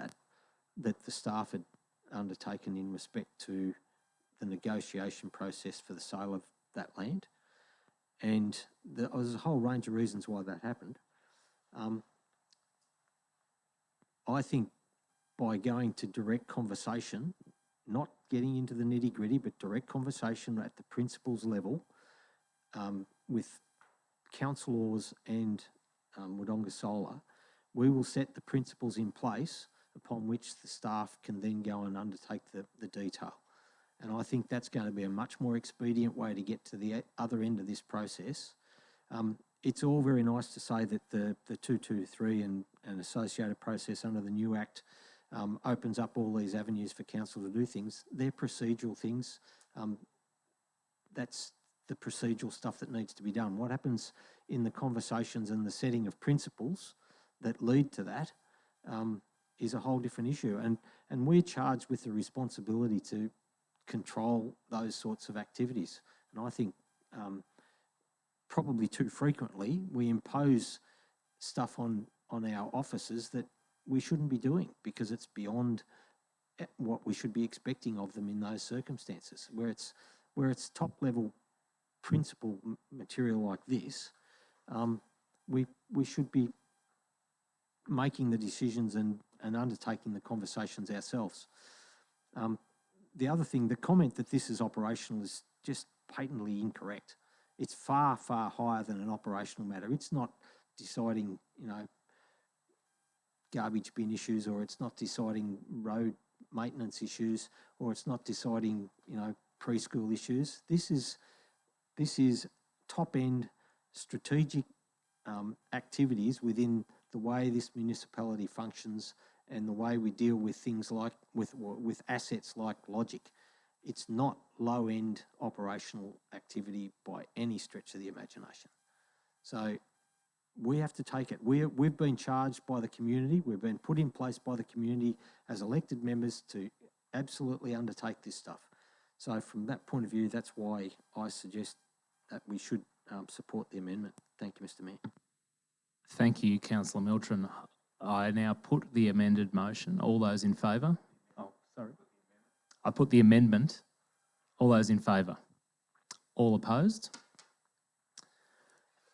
that the staff had undertaken in respect to the negotiation process for the sale of that land. And there was a whole range of reasons why that happened. I think by going to direct conversation, not getting into the nitty-gritty, but direct conversation at the principles level with councillors and Wodonga Solar, we will set the principles in place upon which the staff can then go and undertake the detail. And I think that's going to be a much more expedient way to get to the other end of this process. It's all very nice to say that the 223 and associated process under the new Act opens up all these avenues for council to do things. They're procedural things. That's the procedural stuff that needs to be done. What happens in the conversations and the setting of principles that lead to that is a whole different issue. And we're charged with the responsibility to control those sorts of activities. And I think probably too frequently we impose stuff on our officers that we shouldn't be doing because it's beyond what we should be expecting of them in those circumstances. Where it's top level principle material like this, we should be making the decisions and undertaking the conversations ourselves. The other thing, the comment that this is operational is just patently incorrect. It's far, far higher than an operational matter. It's not deciding, garbage bin issues, or it's not deciding road maintenance issues, or it's not deciding, preschool issues. This is top-end strategic activities within the way this municipality functions and the way we deal with things like with assets like logic. It's not low-end operational activity by any stretch of the imagination. So we have to take it. We've been charged by the community. We've been put in place by the community as elected members to absolutely undertake this stuff. So from that point of view, that's why I suggest that we should support the amendment. Thank you, Mr. Mayor. Thank you, Councillor Milton. I now put the amended motion. All those in favour? Oh, sorry. I put the amendment. All those in favour? All opposed?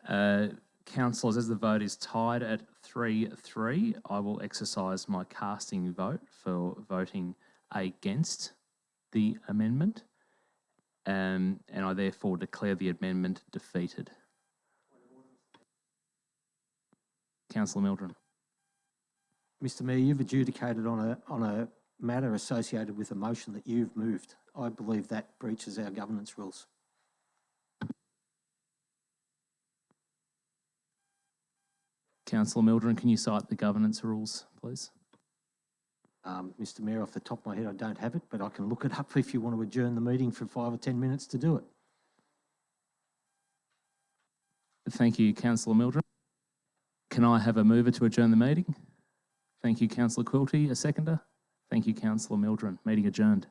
Councillors, as the vote is tied at 3-3, I will exercise my casting vote for voting against the amendment, and I therefore declare the amendment defeated. Councillor Mildren. Mr. Mayor, you've adjudicated on a matter associated with a motion that you've moved. I believe that breaches our governance rules. Councillor Mildren, can you cite the governance rules, please? Mr. Mayor, off the top of my head, I don't have it, but I can look it up if you want to adjourn the meeting for 5 or 10 minutes to do it. Thank you, Councillor Mildren. Can I have a mover to adjourn the meeting? Thank you, Councillor Quilty. A seconder? Thank you, Councillor Mildren. Meeting adjourned.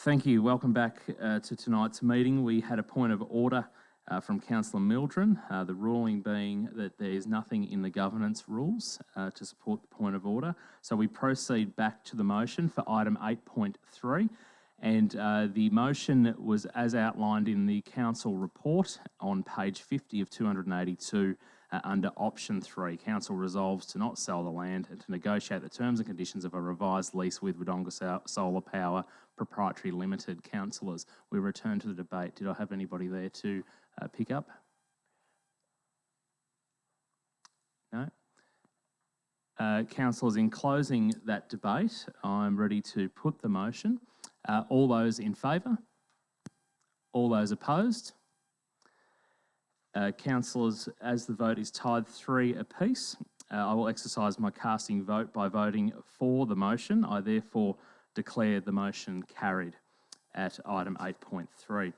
Thank you. Welcome back to tonight's meeting. We had a point of order from Councillor Mildren, the ruling being that there is nothing in the governance rules to support the point of order. So we proceed back to the motion for item 8.3. And the motion was as outlined in the council report on page 50 of 282 under option 3. Council resolves to not sell the land and to negotiate the terms and conditions of a revised lease with Wodonga Solar Power Proprietary Limited. Councillors, we return to the debate. Did I have anybody there to pick up? No? Councillors, in closing that debate, I'm ready to put the motion. All those in favour? All those opposed? Councillors, as the vote is tied 3 apiece, I will exercise my casting vote by voting for the motion. I therefore declare the motion carried at item 8.3.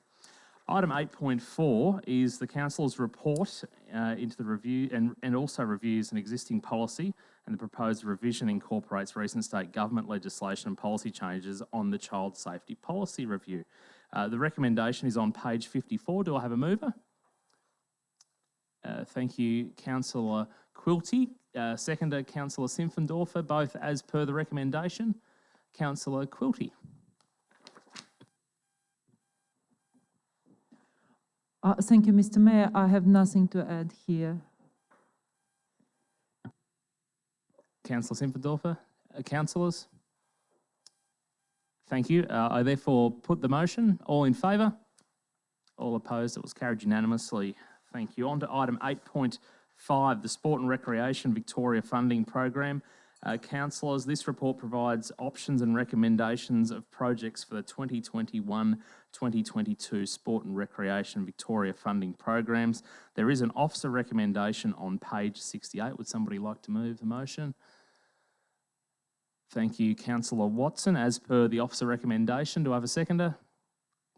Item 8.4 is the Council's report into the review and also reviews an existing policy, and the proposed revision incorporates recent state government legislation and policy changes on the child safety policy review. The recommendation is on page 54. Do I have a mover? Thank you, Councillor Quilty. Seconder, Councillor Simpfendorfer, both as per the recommendation. Councillor Quilty. Thank you, Mr. Mayor. I have nothing to add here. Councillor Simpfendorfer. Councillors? Thank you. I therefore put the motion. All in favour? All opposed? It was carried unanimously. Thank you. On to item 8.5, the Sport and Recreation Victoria Funding Program. Councillors, this report provides options and recommendations of projects for the 2021-2022 Sport and Recreation Victoria funding programs. There is an officer recommendation on page 68. Would somebody like to move the motion? Thank you, Councillor Watson. As per the officer recommendation, do I have a seconder?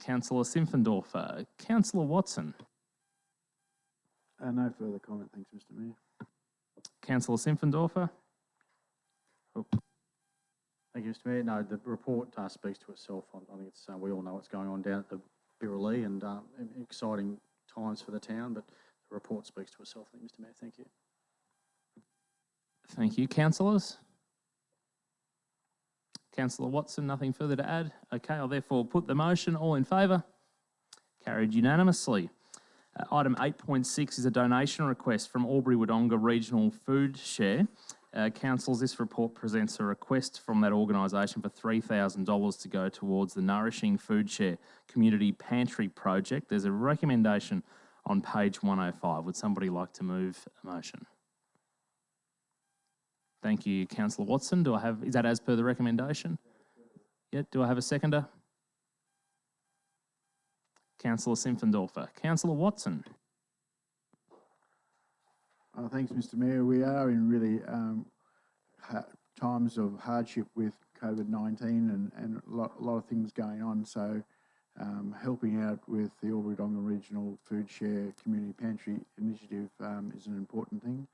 Councillor Simpfendorfer. Councillor Watson. No further comment, thanks, Mr. Mayor. Councillor Simpfendorfer. Oh. Thank you, Mr. Mayor. No, the report speaks to itself. I think it's we all know what's going on down at the Birralee and exciting times for the town, but the report speaks to itself. Thank you, Mr. Mayor. Thank you. Thank you, councillors. Councillor Watson, nothing further to add. Okay, I'll therefore put the motion. All in favour? Carried unanimously. Item 8.6 is a donation request from Albury Wodonga Regional Foodshare. Councils, this report presents a request from that organisation for $3,000 to go towards the Nourishing Foodshare Community Pantry Project. There's a recommendation on page 105. Would somebody like to move a motion? Thank you, Councillor Watson. Is that as per the recommendation? Yeah, do I have a seconder? Councillor Simpfendorfer. Councillor Watson. Thanks, Mr. Mayor. We are in really times of hardship with COVID-19 and a lot of things going on. So helping out with the Albury Wodonga Regional Food Share Community Pantry Initiative is an important thing.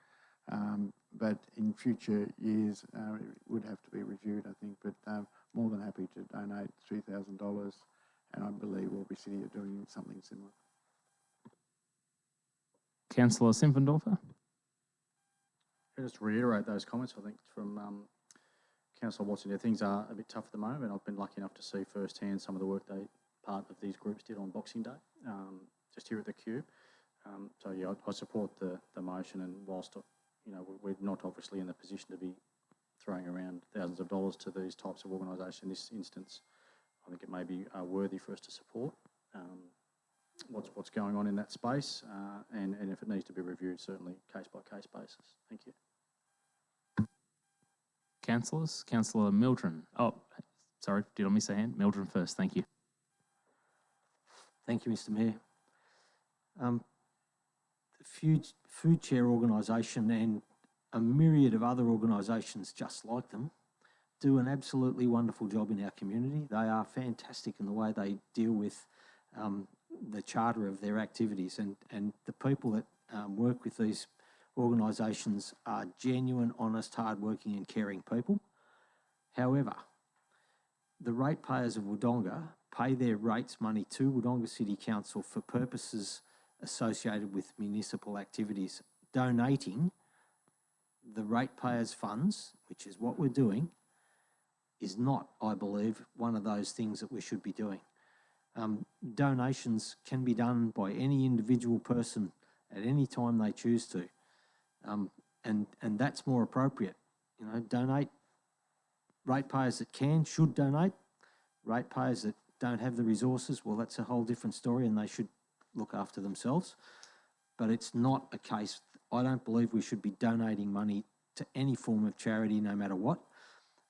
But in future years, it would have to be reviewed, I think. But more than happy to donate $3,000, and I believe Albury City are doing something similar. Councillor Simpfendorfer. Just to reiterate those comments, I think, from Councillor Watson. Yeah, things are a bit tough at the moment. I've been lucky enough to see firsthand some of the work part of these groups did on Boxing Day, just here at the Cube. So yeah, I support the motion, and whilst we're not obviously in the position to be throwing around thousands of dollars to these types of organisations in this instance, I think it may be worthy for us to support what's going on in that space, and if it needs to be reviewed, certainly case-by-case basis. Thank you. Councillors. Councillor Mildren. Oh, sorry, did I miss a hand? Mildren first, thank you. Thank you, Mr. Mayor. The Foodshare organisation and a myriad of other organisations just like them do an absolutely wonderful job in our community. They are fantastic in the way they deal with the charter of their activities, and the people that work with these organisations are genuine, honest, hard-working and caring people. However, the ratepayers of Wodonga pay their rates money to Wodonga City Council for purposes associated with municipal activities. Donating the ratepayers' funds, which is what we're doing, is not, I believe, one of those things that we should be doing. Donations can be done by any individual person at any time they choose to, and that's more appropriate. You know, donate. Ratepayers that can should donate. Ratepayers that don't have the resources, well, that's a whole different story, and they should look after themselves. But it's not a case. I don't believe we should be donating money to any form of charity, no matter what.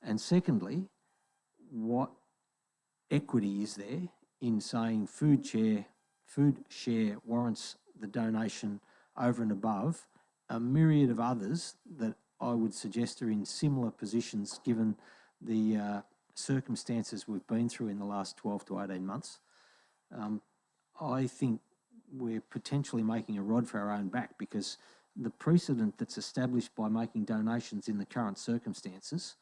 And secondly, what equity is there in saying Foodshare warrants the donation over and above a myriad of others that I would suggest are in similar positions given the circumstances we've been through in the last 12 to 18 months. I think we're potentially making a rod for our own back, because the precedent that's established by making donations in the current circumstances,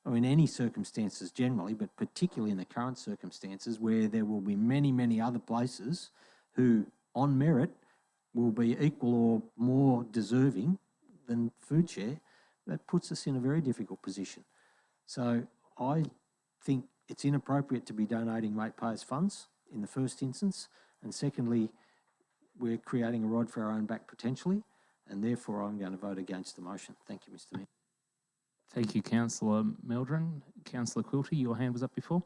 or in any circumstances generally, but particularly in the current circumstances where there will be many, many other places who, on merit, will be equal or more deserving than Foodshare, that puts us in a very difficult position. So I think it's inappropriate to be donating ratepayers' funds in the first instance, and secondly, we're creating a rod for our own back potentially, and therefore I'm going to vote against the motion. Thank you, Mr. Mayor. Thank you, Councillor Meldrum. Councillor Quilty, your hand was up before.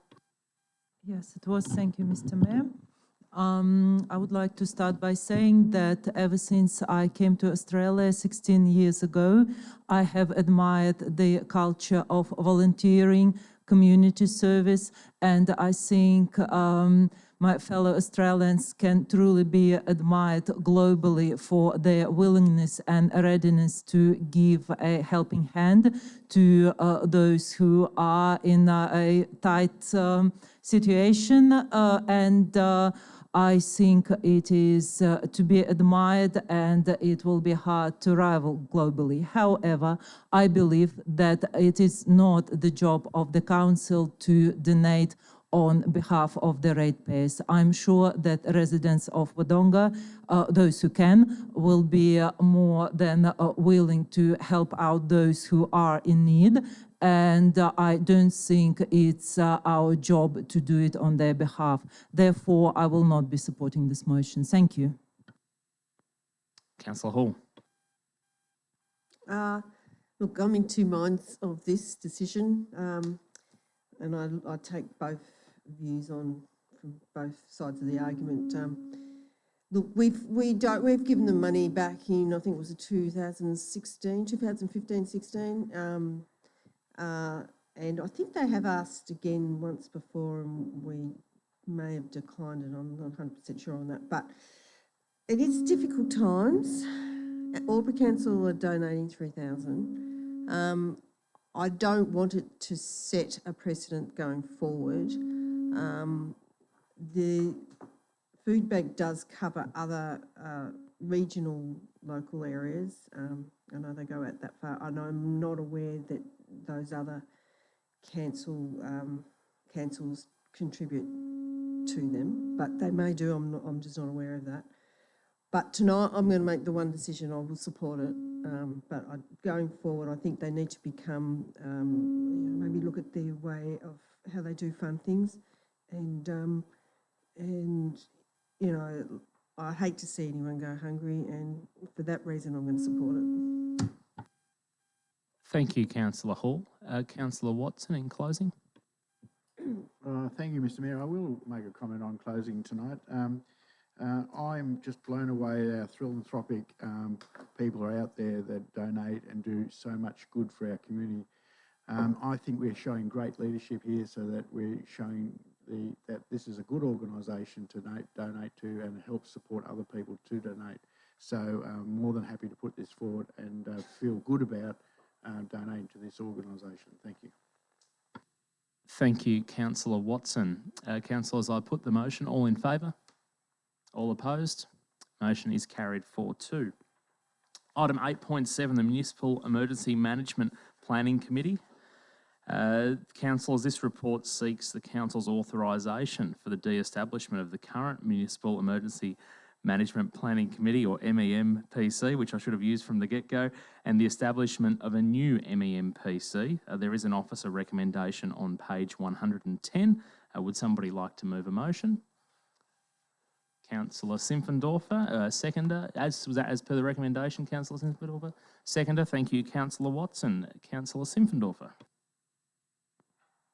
Yes, it was. Thank you, Mr. Mayor. I would like to start by saying that ever since I came to Australia 16 years ago, I have admired the culture of volunteering, community service, and I think my fellow Australians can truly be admired globally for their willingness and readiness to give a helping hand to those who are in a tight situation, and I think it is to be admired, and it will be hard to rival globally. However, I believe that it is not the job of the Council to donate on behalf of the ratepayers. I'm sure that residents of Wodonga, those who can, will be more than willing to help out those who are in need. And I don't think it's our job to do it on their behalf. Therefore, I will not be supporting this motion. Thank you. Councillor Hall. Look, I'm in two minds of this decision, and I take both views on from both sides of the argument. Look, we've given them money back in, I think it was 2015-16, and I think they have asked again once before, and we may have declined it. I'm not 100% sure on that, but it is difficult times. Albury Council are donating $3,000. I don't want it to set a precedent going forward. The food bank does cover other regional local areas. I know they go out that far. I know I'm not aware that those other councils contribute to them, but they may do. I'm just not aware of that. But tonight I'm going to make the one decision. I will support it. But going forward, I think they need to become, maybe look at their way of how they do fund things. And you know, I hate to see anyone go hungry, and for that reason I'm going to support it. Thank you, Councillor Hall. Councillor Watson, in closing. Thank you, Mr. Mayor. I will make a comment on closing tonight. I'm just blown away at our philanthropic people are out there that donate and do so much good for our community. I think we're showing great leadership here, so that we're showing that this is a good organisation to donate to and help support other people to donate. So I'm more than happy to put this forward and feel good about donating to this organisation. Thank you. Thank you, Councillor Watson. Councillors, I put the motion. All in favour? All opposed? Motion is carried 4-2. Item 8.7, the Municipal Emergency Management Planning Committee. Councillors, this report seeks the Council's authorisation for the de-establishment of the current Municipal Emergency Management Planning Committee, or MEMPC, which I should have used from the get-go, and the establishment of a new MEMPC. There is an officer recommendation on page 110. Would somebody like to move a motion? Councillor Simpfendorfer, seconder. Was that as per the recommendation, Councillor Simpfendorfer? Seconder, thank you, Councillor Watson. Councillor Simpfendorfer.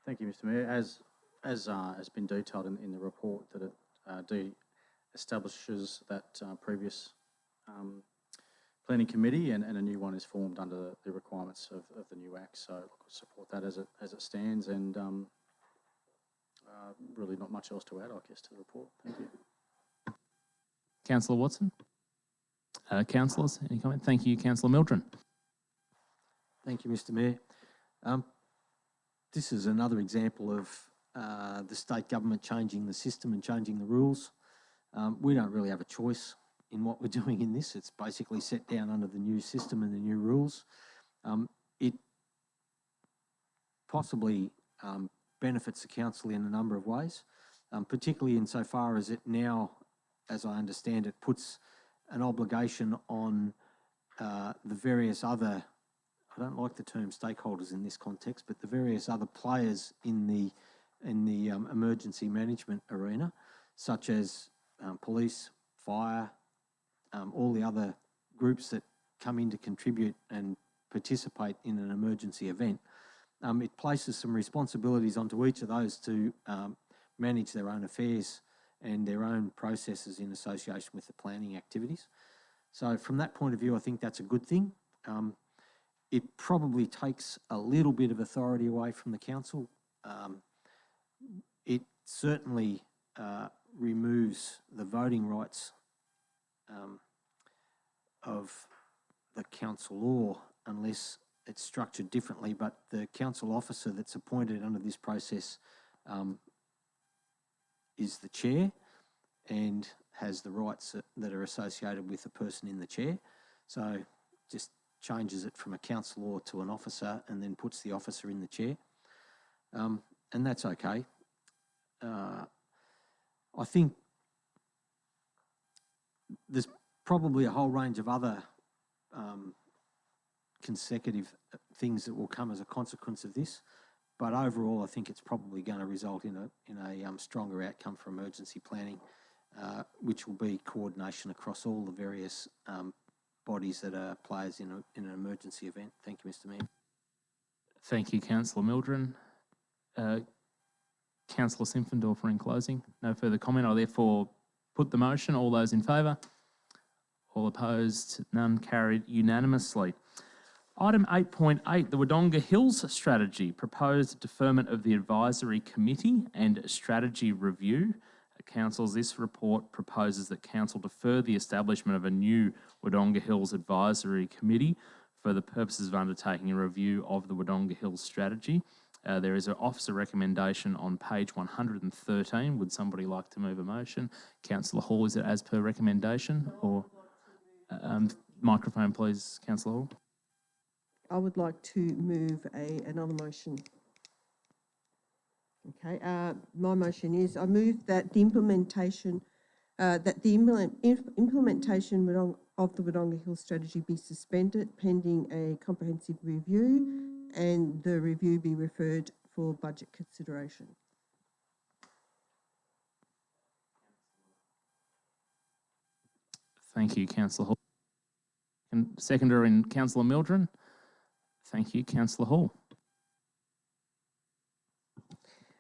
Thank you, Mr Mayor. As has been detailed in the report, that it establishes that previous planning committee, and a new one is formed under the requirements of the new Act. So I support that as it stands, and really not much else to add, I guess, to the report. Thank you. Councillor Watson. Councillors, any comment? Thank you, Councillor Mildren. Thank you, Mr Mayor. This is another example of the state government changing the system and changing the rules. We don't really have a choice in what we're doing in this. It's basically set down under the new system and the new rules. It possibly benefits the council in a number of ways, particularly insofar as it now, as I understand it, puts an obligation on the various other, I don't like the term stakeholders in this context, but the various other players in the emergency management arena, such as police, fire, all the other groups that come in to contribute and participate in an emergency event. It places some responsibilities onto each of those to manage their own affairs and their own processes in association with the planning activities. So from that point of view, I think that's a good thing. It probably takes a little bit of authority away from the council. It certainly removes the voting rights of the council law unless it's structured differently, but the council officer that's appointed under this process is the chair and has the rights that are associated with the person in the chair. So just changes it from a councillor to an officer and then puts the officer in the chair. And that's okay. I think there's probably a whole range of other consecutive things that will come as a consequence of this, but overall I think it's probably going to result in a stronger outcome for emergency planning, which will be coordination across all the various bodies that are players in an emergency event. Thank you, Mr Mayor. Thank you, Councillor Mildren. Councillor Simpfendorfer in closing. No further comment. I therefore put the motion. All those in favour? All opposed? None. Carried unanimously. Item 8.8, the Wodonga Hills Strategy, proposed deferment of the advisory committee and strategy review. Councils, this report proposes that Council defer the establishment of a new Wodonga Hills Advisory Committee for the purposes of undertaking a review of the Wodonga Hills Strategy. There is an officer recommendation on page 113. Would somebody like to move a motion? Councillor Hall, is it as per recommendation? Or microphone, please, Councillor Hall. I would like to move another motion. Okay, my motion is I move that the implementation of the Wodonga Hills Strategy be suspended pending a comprehensive review, and the review be referred for budget consideration. Thank you, Councillor Hall. And seconder in Councillor Mildren. Thank you, Councillor Hall.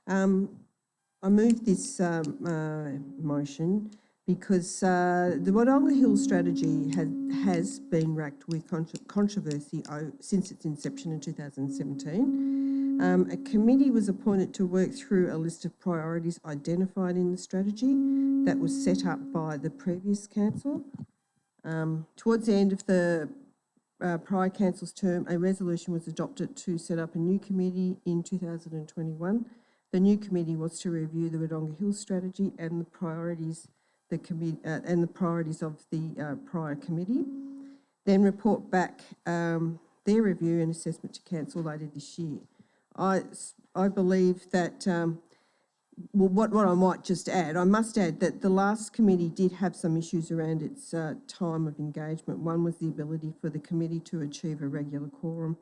I move this motion because the Wodonga Hills Strategy has been racked with controversy since its inception in 2017. A committee was appointed to work through a list of priorities identified in the strategy that was set up by the previous council. Towards the end of the prior council's term, a resolution was adopted to set up a new committee in 2021. The new committee was to review the Wodonga Hills Strategy and the priorities of the prior committee, then report back their review and assessment to council later this year. I believe that, well, what I might just add, I must add that the last committee did have some issues around its time of engagement. One was the ability for the committee to achieve a regular quorum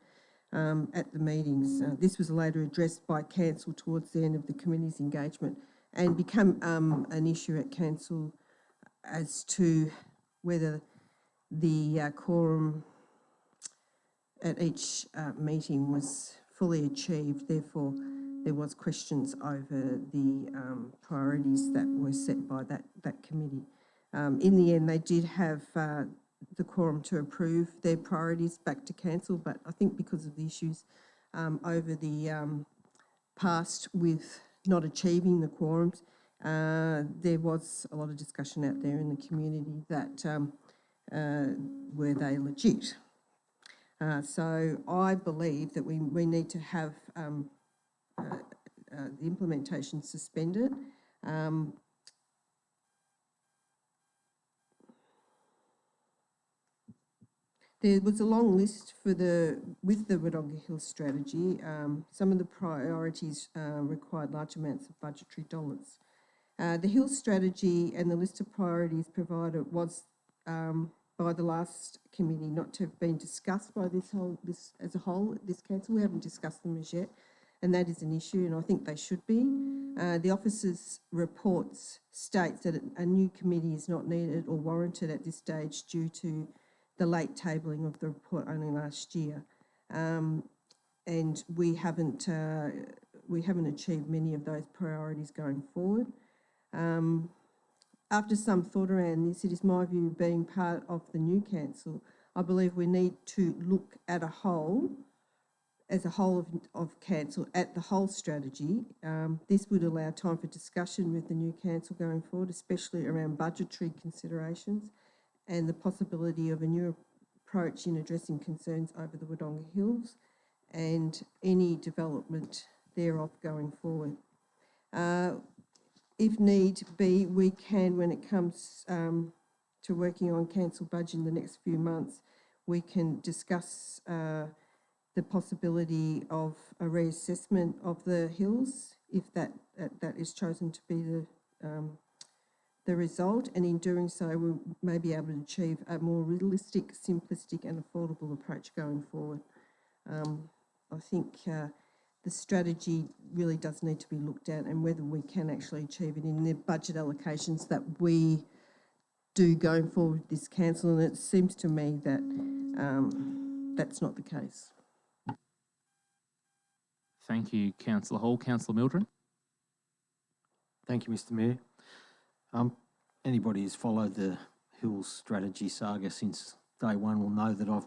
at the meetings. This was later addressed by Council towards the end of the committee's engagement and become an issue at Council as to whether the quorum at each meeting was fully achieved. Therefore, there was questions over the priorities that were set by that committee. In the end, they did have the quorum to approve their priorities back to Council, but I think because of the issues over the past with not achieving the quorums, there was a lot of discussion out there in the community that were they legit. So I believe that we need to have the implementation suspended. There was a long list with the Wodonga Hills Strategy. Some of the priorities required large amounts of budgetary dollars. The Hills Strategy and the list of priorities provided was by the last committee not to have been discussed by this as a whole, this council. We haven't discussed them as yet, and that is an issue, and I think they should be. The officer's reports states that a new committee is not needed or warranted at this stage due to the late tabling of the report only last year, and we haven't achieved many of those priorities going forward. After some thought around this, it is my view, being part of the new council, I believe we need to look at a whole of council at the whole strategy. This would allow time for discussion with the new council going forward, especially around budgetary considerations and the possibility of a new approach in addressing concerns over the Wodonga Hills and any development thereof going forward. If need be, we can, when it comes to working on council budget in the next few months, we can discuss the possibility of a reassessment of the hills if that is chosen to be the result, and in doing so we may be able to achieve a more realistic, simplistic and affordable approach going forward. I think the strategy really does need to be looked at, and whether we can actually achieve it in the budget allocations that we do going forward with this council, and it seems to me that that's not the case. Thank you, Councillor Hall. Councillor Mildren. Thank you, Mr Mayor. Anybody who's followed the Hills Strategy saga since day one will know that I've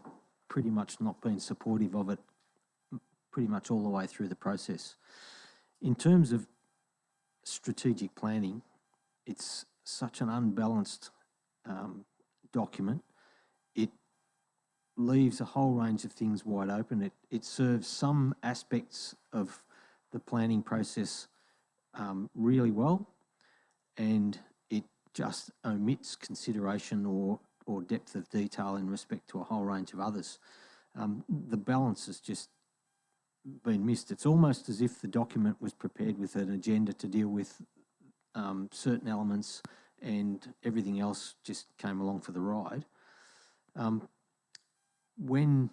pretty much not been supportive of it pretty much all the way through the process. In terms of strategic planning, it's such an unbalanced document. It leaves a whole range of things wide open. It serves some aspects of the planning process really well, and it just omits consideration or depth of detail in respect to a whole range of others. The balance has just been missed. It's almost as if the document was prepared with an agenda to deal with certain elements and everything else just came along for the ride. When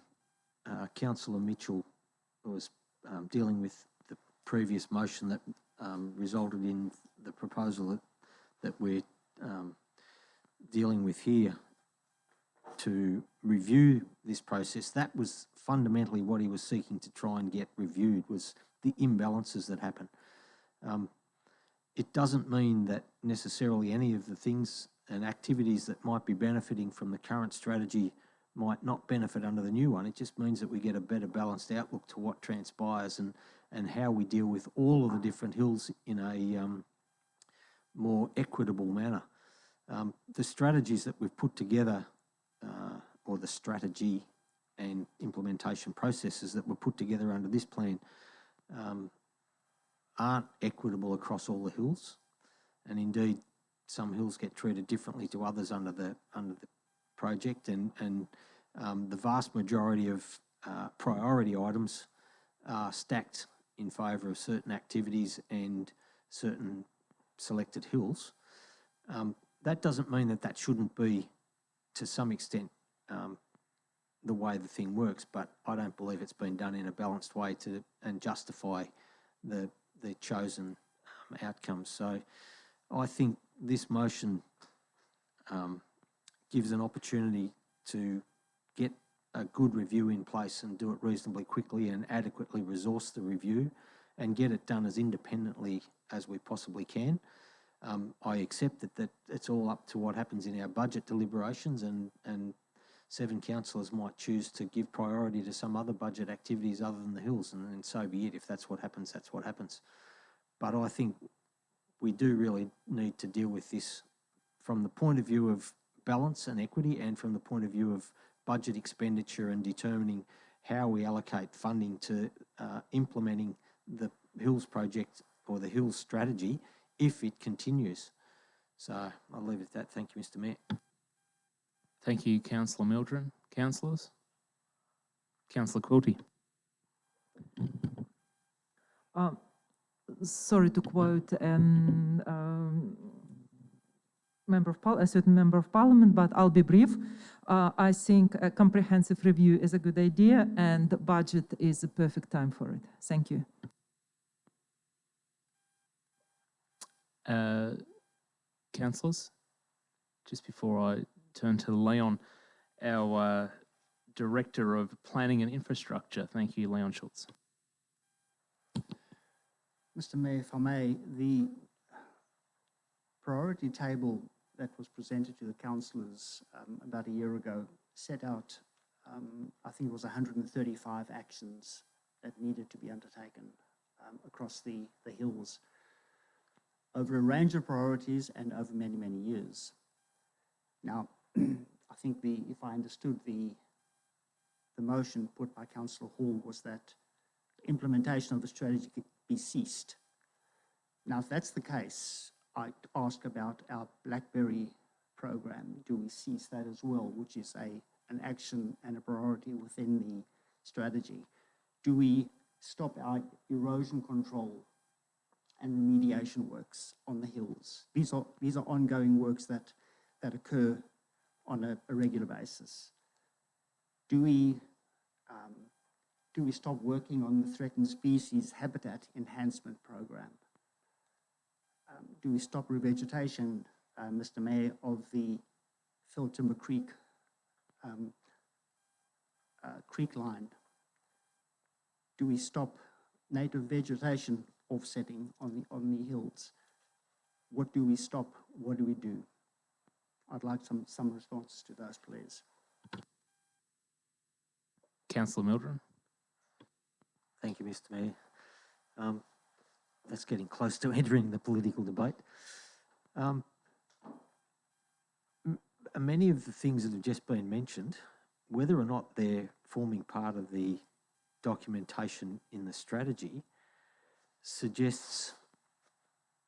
Councillor Mitchell was dealing with the previous motion that resulted in the proposal that we're dealing with here to review this process, that was fundamentally what he was seeking to try and get reviewed, was the imbalances that happen. It doesn't mean that necessarily any of the things and activities that might be benefiting from the current strategy might not benefit under the new one. It just means that we get a better balanced outlook to what transpires and how we deal with all of the different hills in a more equitable manner. The strategies that we've put together, or the strategy and implementation processes that were put together under this plan, aren't equitable across all the hills, and indeed some hills get treated differently to others under the project, and the vast majority of priority items are stacked in favour of certain activities and certain selected hills. That doesn't mean that that shouldn't be, to some extent, the way the thing works, but I don't believe it's been done in a balanced way and justify the chosen outcomes. So I think this motion gives an opportunity to get a good review in place and do it reasonably quickly and adequately resource the review and get it done as independently as we possibly can. I accept that it's all up to what happens in our budget deliberations, and 7 councillors might choose to give priority to some other budget activities other than the hills, and so be it. If that's what happens, that's what happens. But I think we do really need to deal with this from the point of view of balance and equity, and from the point of view of budget expenditure and determining how we allocate funding to implementing the Hills project or the Hills strategy if it continues. So I'll leave it at that. Thank you, Mr. Mayor. Thank you, Councillor Mildren. Councillors? Councillor Quilty. Sorry to quote a certain member of parliament, but I'll be brief. I think a comprehensive review is a good idea, and the budget is the perfect time for it. Thank you. Councillors, just before I turn to Leon, our Director of Planning and Infrastructure. Thank you, Leon Schultz. Mr. Mayor, if I may, the priority table that was presented to the councillors about a year ago set out, I think it was 135 actions that needed to be undertaken across the hills over a range of priorities and over many, many years. Now, I think if I understood the motion put by Councillor Hall was that implementation of the strategy could be ceased. Now, if that's the case, I'd ask about our Blackberry program. Do we cease that as well, which is an action and a priority within the strategy? Do we stop our erosion control and remediation works on the hills? These are ongoing works that occur on a regular basis. Do we stop working on the threatened species habitat enhancement program? Do we stop revegetation, Mr. Mayor, of the Phil Timber Creek creek line? Do we stop native vegetation offsetting on the hills? What do we stop? What do we do? I'd like some responses to those, please. Councillor Mildren. Thank you, Mr. Mayor. That's getting close to entering the political debate. Many of the things that have just been mentioned, whether or not they're forming part of the documentation in the strategy, suggests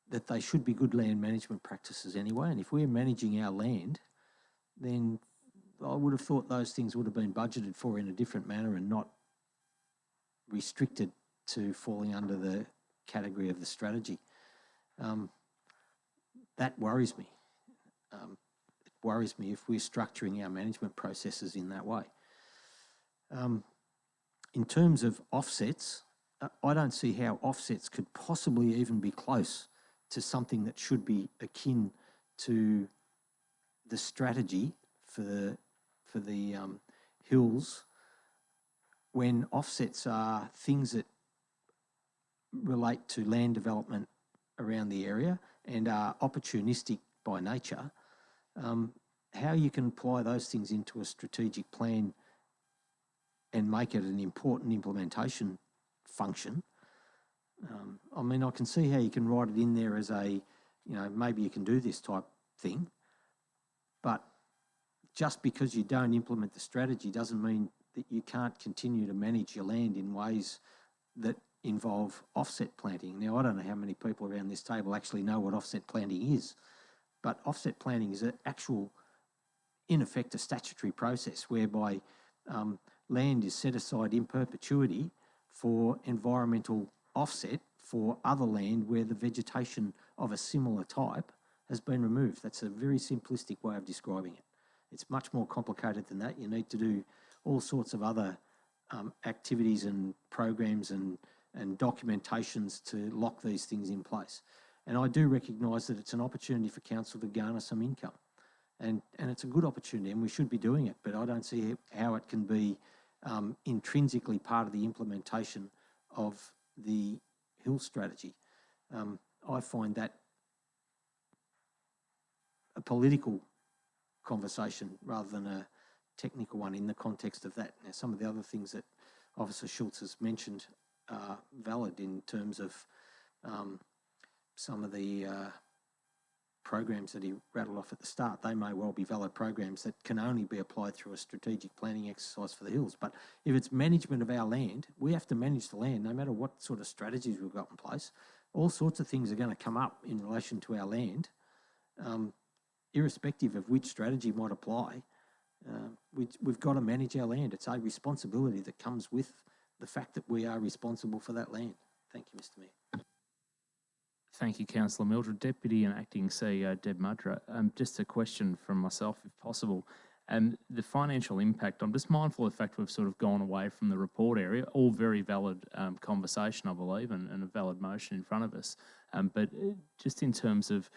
that they should be good land management practices anyway. And if we're managing our land, then I would have thought those things would have been budgeted for in a different manner and not restricted to falling under the category of the strategy. That worries me. It worries me if we're structuring our management processes in that way. In terms of offsets, I don't see how offsets could possibly even be close to something that should be akin to the strategy for the hills, when offsets are things that relate to land development around the area and are opportunistic by nature. How you can apply those things into a strategic plan and make it an important implementation function. I mean, I can see how you can write it in there as maybe you can do this type thing, but just because you don't implement the strategy doesn't mean that you can't continue to manage your land in ways that involve offset planting. Now, I don't know how many people around this table actually know what offset planting is, but offset planting is an actual, in effect, a statutory process whereby land is set aside in perpetuity for environmental offset for other land where the vegetation of a similar type has been removed. That's a very simplistic way of describing it. It's much more complicated than that. You need to do all sorts of other activities and programs and documentations to lock these things in place. And I do recognise that it's an opportunity for council to garner some income. And it's a good opportunity and we should be doing it, but I don't see how it can be intrinsically part of the implementation of the Hills strategy. I find that a political conversation rather than a technical one in the context of that. Now, some of the other things that Officer Schultz has mentioned are valid in terms of some of the programs that he rattled off at the start. They may well be valid programs that can only be applied through a strategic planning exercise for the hills. But if it's management of our land, we have to manage the land no matter what sort of strategies we've got in place. All sorts of things are going to come up in relation to our land, irrespective of which strategy might apply. We've got to manage our land. It's a responsibility that comes with the fact that we are responsible for that land. Thank you, Mr. Mayor. Thank you, Councillor Mildred. Deputy and Acting CEO Deb Mudra. Just a question from myself, if possible. The financial impact, I'm just mindful of the fact we've sort of gone away from the report area, all very valid conversation, I believe, and a valid motion in front of us. But just in terms of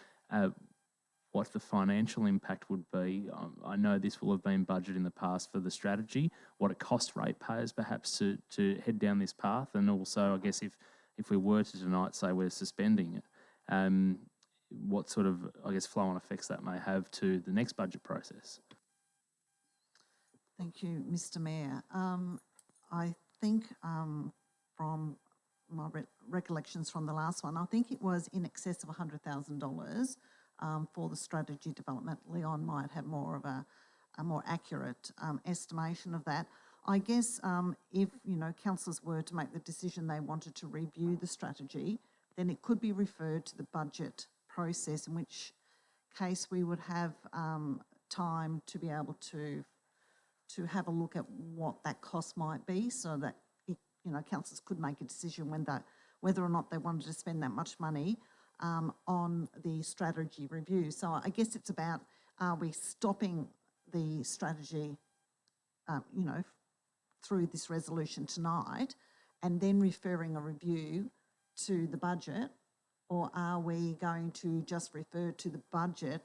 what the financial impact would be, I know this will have been budgeted in the past for the strategy, what it costs ratepayers perhaps to head down this path, and also, I guess, if we were to tonight say we're suspending it, what sort of, I guess, flow-on effects that may have to the next budget process. Thank you, Mr. Mayor. I think from my recollections from the last one, I think it was in excess of $100,000 for the strategy development. Leon might have more of a more accurate estimation of that. I guess if, councillors were to make the decision they wanted to review the strategy, then it could be referred to the budget process, in which case we would have time to be able to have a look at what that cost might be, so that councillors could make a decision whether or not they wanted to spend that much money on the strategy review. So I guess it's about, are we stopping the strategy, through this resolution tonight and then referring a review to the budget, or are we going to just refer to the budget,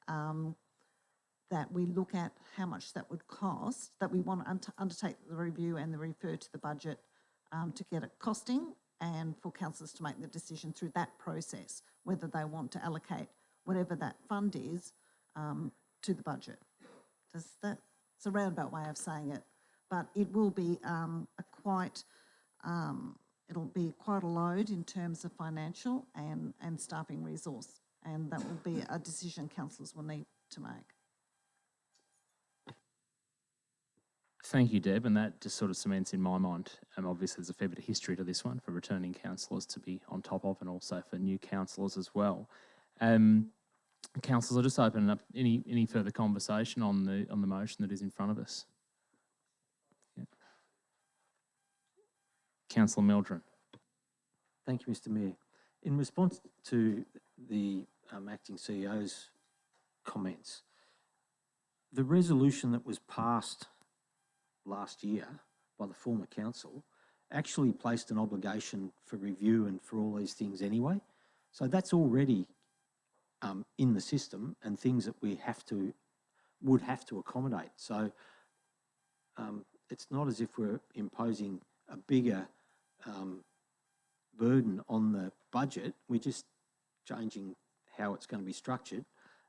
that we look at how much that would cost, that we want to undertake the review and then refer to the budget to get it costing, and for councillors to make the decision through that process whether they want to allocate whatever that fund is to the budget. It's a roundabout way of saying it, but it will be it'll be quite a load in terms of financial and staffing resource, and that will be a decision councillors will need to make. Thank you, Deb, and that just sort of cements in my mind, obviously there's a fair bit of history to this one for returning councillors to be on top of, and also for new councillors as well. Councillors, I'll just open up any further conversation on the motion that is in front of us. Yeah. Councillor Mildren. Thank you, Mr. Mayor. In response to the Acting CEO's comments, the resolution that was passed last year by the former council actually placed an obligation for review and for all these things anyway. So that's already in the system, and things that we would have to accommodate. So it's not as if we're imposing a bigger burden on the budget. We're just changing how it's going to be structured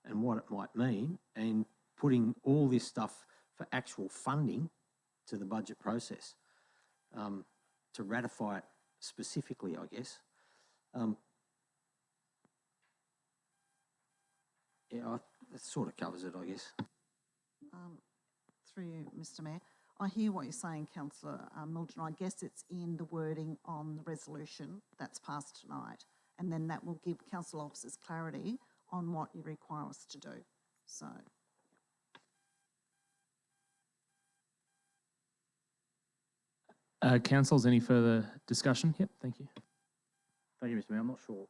and what it might mean, and putting all this stuff for actual funding to the budget process, to ratify it specifically, I guess. That sort of covers it, I guess. Through you, Mr. Mayor, I hear what you're saying, Councillor Mildren. I guess it's in the wording on the resolution that's passed tonight, and then that will give council officers clarity on what you require us to do. So. Councillors, any further discussion? Yep, thank you. Thank you, Mr Mayor. I'm not sure,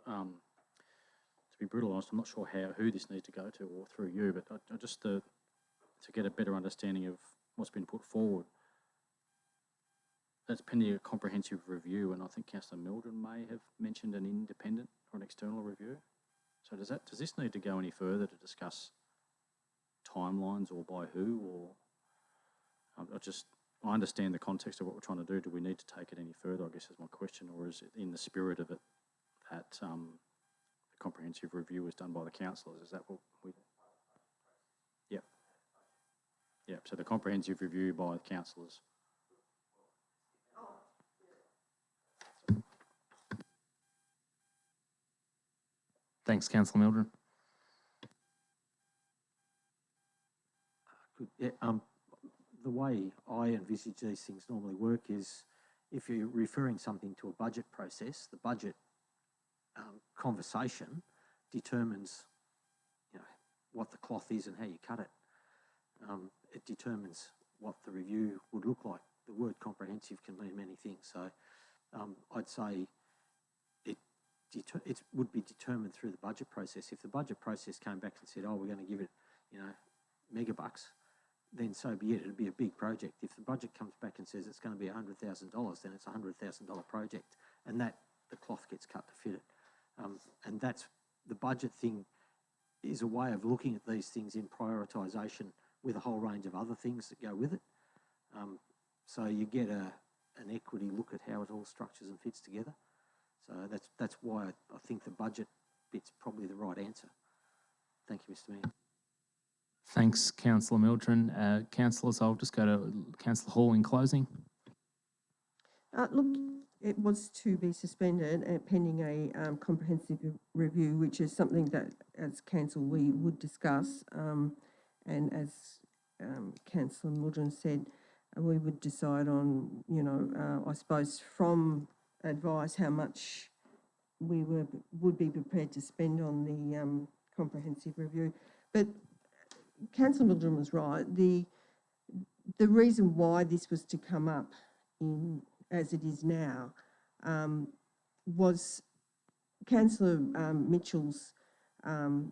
to be brutally honest, I'm not sure who this needs to go to or through you, but I just to get a better understanding of what's been put forward, that's pending a comprehensive review, and I think Councillor Mildren may have mentioned an independent or an external review. So does this need to go any further to discuss timelines or by who, or I understand the context of what we're trying to do. Do we need to take it any further, I guess is my question, or is it in the spirit of it that the comprehensive review was done by the councillors? Is that what we... Yep. Yep, so the comprehensive review by the councillors. Thanks, Councillor Mildren. Good. Yeah, the way I envisage these things normally work is if you're referring something to a budget process, the budget conversation determines, what the cloth is and how you cut it. It determines what the review would look like. The word comprehensive can mean many things. So I'd say it would be determined through the budget process. If the budget process came back and said, oh, we're going to give it, megabucks, then so be it. It'd be a big project. If the budget comes back and says it's going to be $100,000, then it's a $100,000 project, and that the cloth gets cut to fit it. And that's the budget thing is a way of looking at these things in prioritisation with a whole range of other things that go with it. So you get an equity look at how it all structures and fits together. So that's why I think the budget bit's probably the right answer. Thank you, Mr Mayor. Thanks, Councillor Mildren. Councillors, I'll just go to Councillor Hall in closing. Look, it was to be suspended pending a comprehensive review, which is something that, as council, we would discuss. And as Councillor Mildren said, we would decide on, I suppose, from advice how much we would be prepared to spend on the comprehensive review. But Councillor Mildren was right. The reason why this was to come up as it is now was Councillor Mitchell's,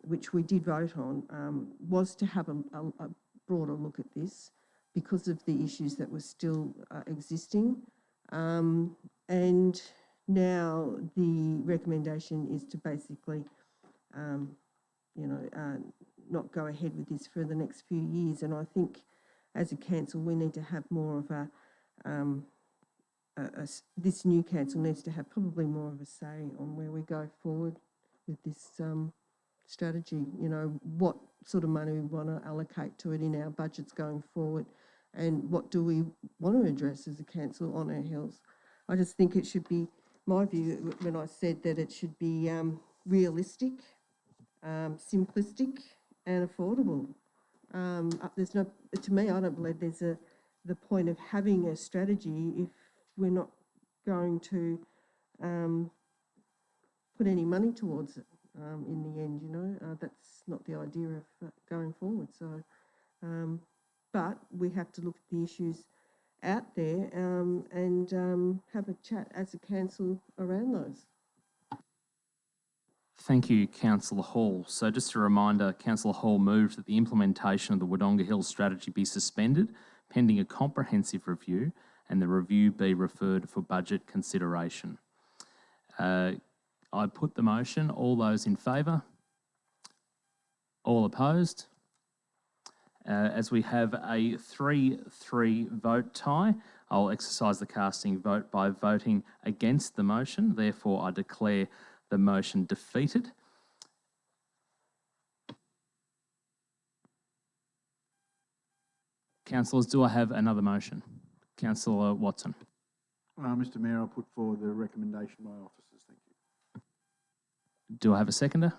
which we did vote on, was to have a broader look at this because of the issues that were still existing. And now the recommendation is to basically, not go ahead with this for the next few years. And I think as a council, we need to have more of this new council needs to have probably more of a say on where we go forward with this strategy. What sort of money we want to allocate to it in our budgets going forward, and what do we want to address as a council on our hills. I just think it should be, my view when I said that it should be realistic, simplistic and affordable. There's no, to me, I don't believe there's the point of having a strategy if we're not going to put any money towards it in the end, that's not the idea of going forward. So, but we have to look at the issues out there and have a chat as a council around those. Thank you, Councillor Hall. So just a reminder, Councillor Hall moved that the implementation of the Wodonga Hills Strategy be suspended pending a comprehensive review and the review be referred for budget consideration. I put the motion. All those in favour? All opposed? As we have a 3-3 vote tie, I'll exercise the casting vote by voting against the motion. Therefore, I declare the motion defeated. Councillors, do I have another motion? Councillor Watson. Mr Mayor, I'll put forward the recommendation by officers. Thank you. Do I have a seconder?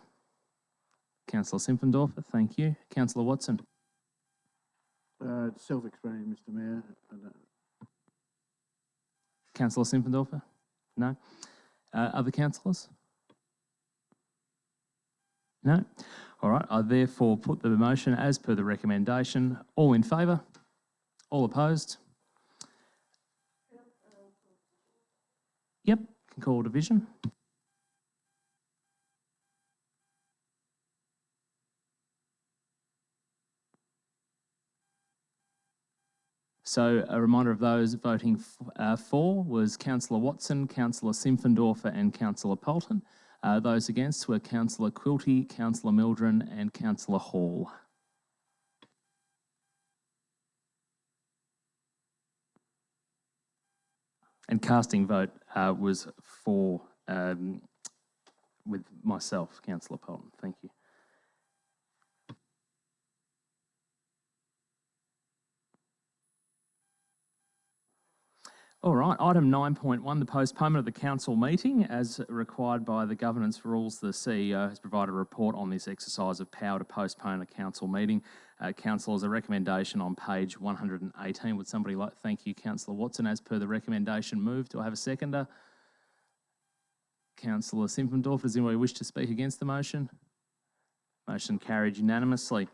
Councillor Simpfendorfer, thank you. Councillor Watson. It's self-explanatory, Mr Mayor. Councillor Simpfendorfer? No? Other councillors? No? All right, I therefore put the motion as per the recommendation. All in favour? All opposed? Yep, can call division. So a reminder of those voting for was Councillor Watson, Councillor Simpfendorfer and Councillor Polton. Those against were Councillor Quilty, Councillor Mildren and Councillor Hall. And casting vote was for, with myself, Councillor Polton. Thank you. All right, item 9.1, the postponement of the council meeting. As required by the governance rules, the CEO has provided a report on this exercise of power to postpone a council meeting. Councillors, a recommendation on page 118. Would somebody like, thank you, Councillor Watson, as per the recommendation moved. Do I have a seconder? Councillor Simpfendorfer, does anybody wish to speak against the motion? Motion carried unanimously.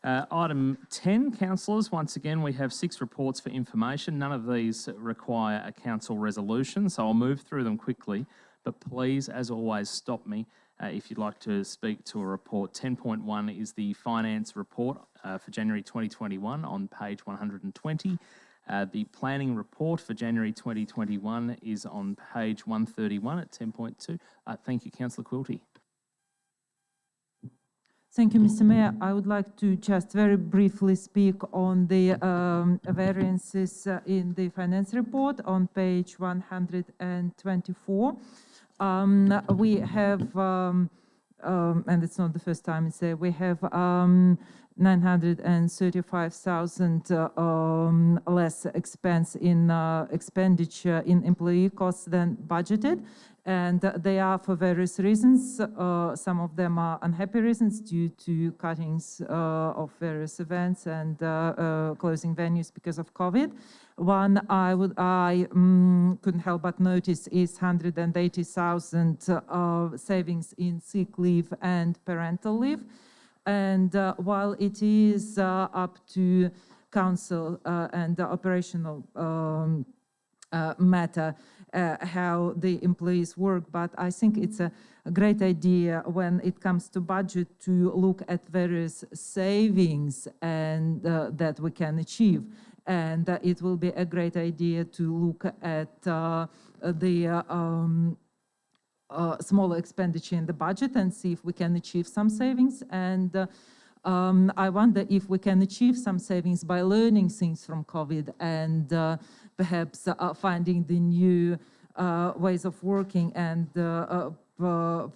Item 10, councillors, once again we have 6 reports for information. None of these require a council resolution, so I'll move through them quickly, but please, as always, stop me if you'd like to speak to a report. 10.1 is the finance report for January 2021 on page 120. The planning report for January 2021 is on page 131 at 10.2. Thank you, Councillor Quilty. Thank you, Mr. Mayor. I would like to just very briefly speak on the variances in the finance report on page 124. We have, and it's not the first time it's there, we have 935,000 less expense in expenditure in employee costs than budgeted. And they are for various reasons. Some of them are unhappy reasons due to cuttings of various events and closing venues because of COVID. One I couldn't help but notice is 180,000 savings in sick leave and parental leave. And while it is up to council and the operational matter how the employees work, but I think it's a great idea when it comes to budget to look at various savings and that we can achieve. And it will be a great idea to look at the smaller expenditure in the budget and see if we can achieve some savings. And I wonder if we can achieve some savings by learning things from COVID and perhaps finding the new ways of working and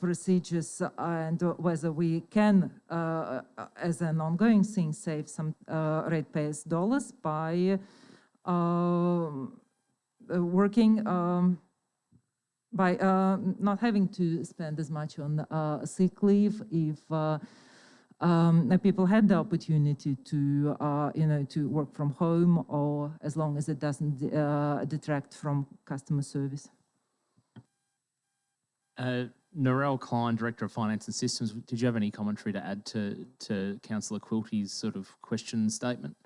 procedures, and whether we can, as an ongoing thing, save some ratepayers' dollars by working, by not having to spend as much on sick leave if people had the opportunity to, to work from home, or as long as it doesn't detract from customer service. Narelle Klein, Director of Finance and Systems, did you have any commentary to add to Councillor Quilty's sort of question statement?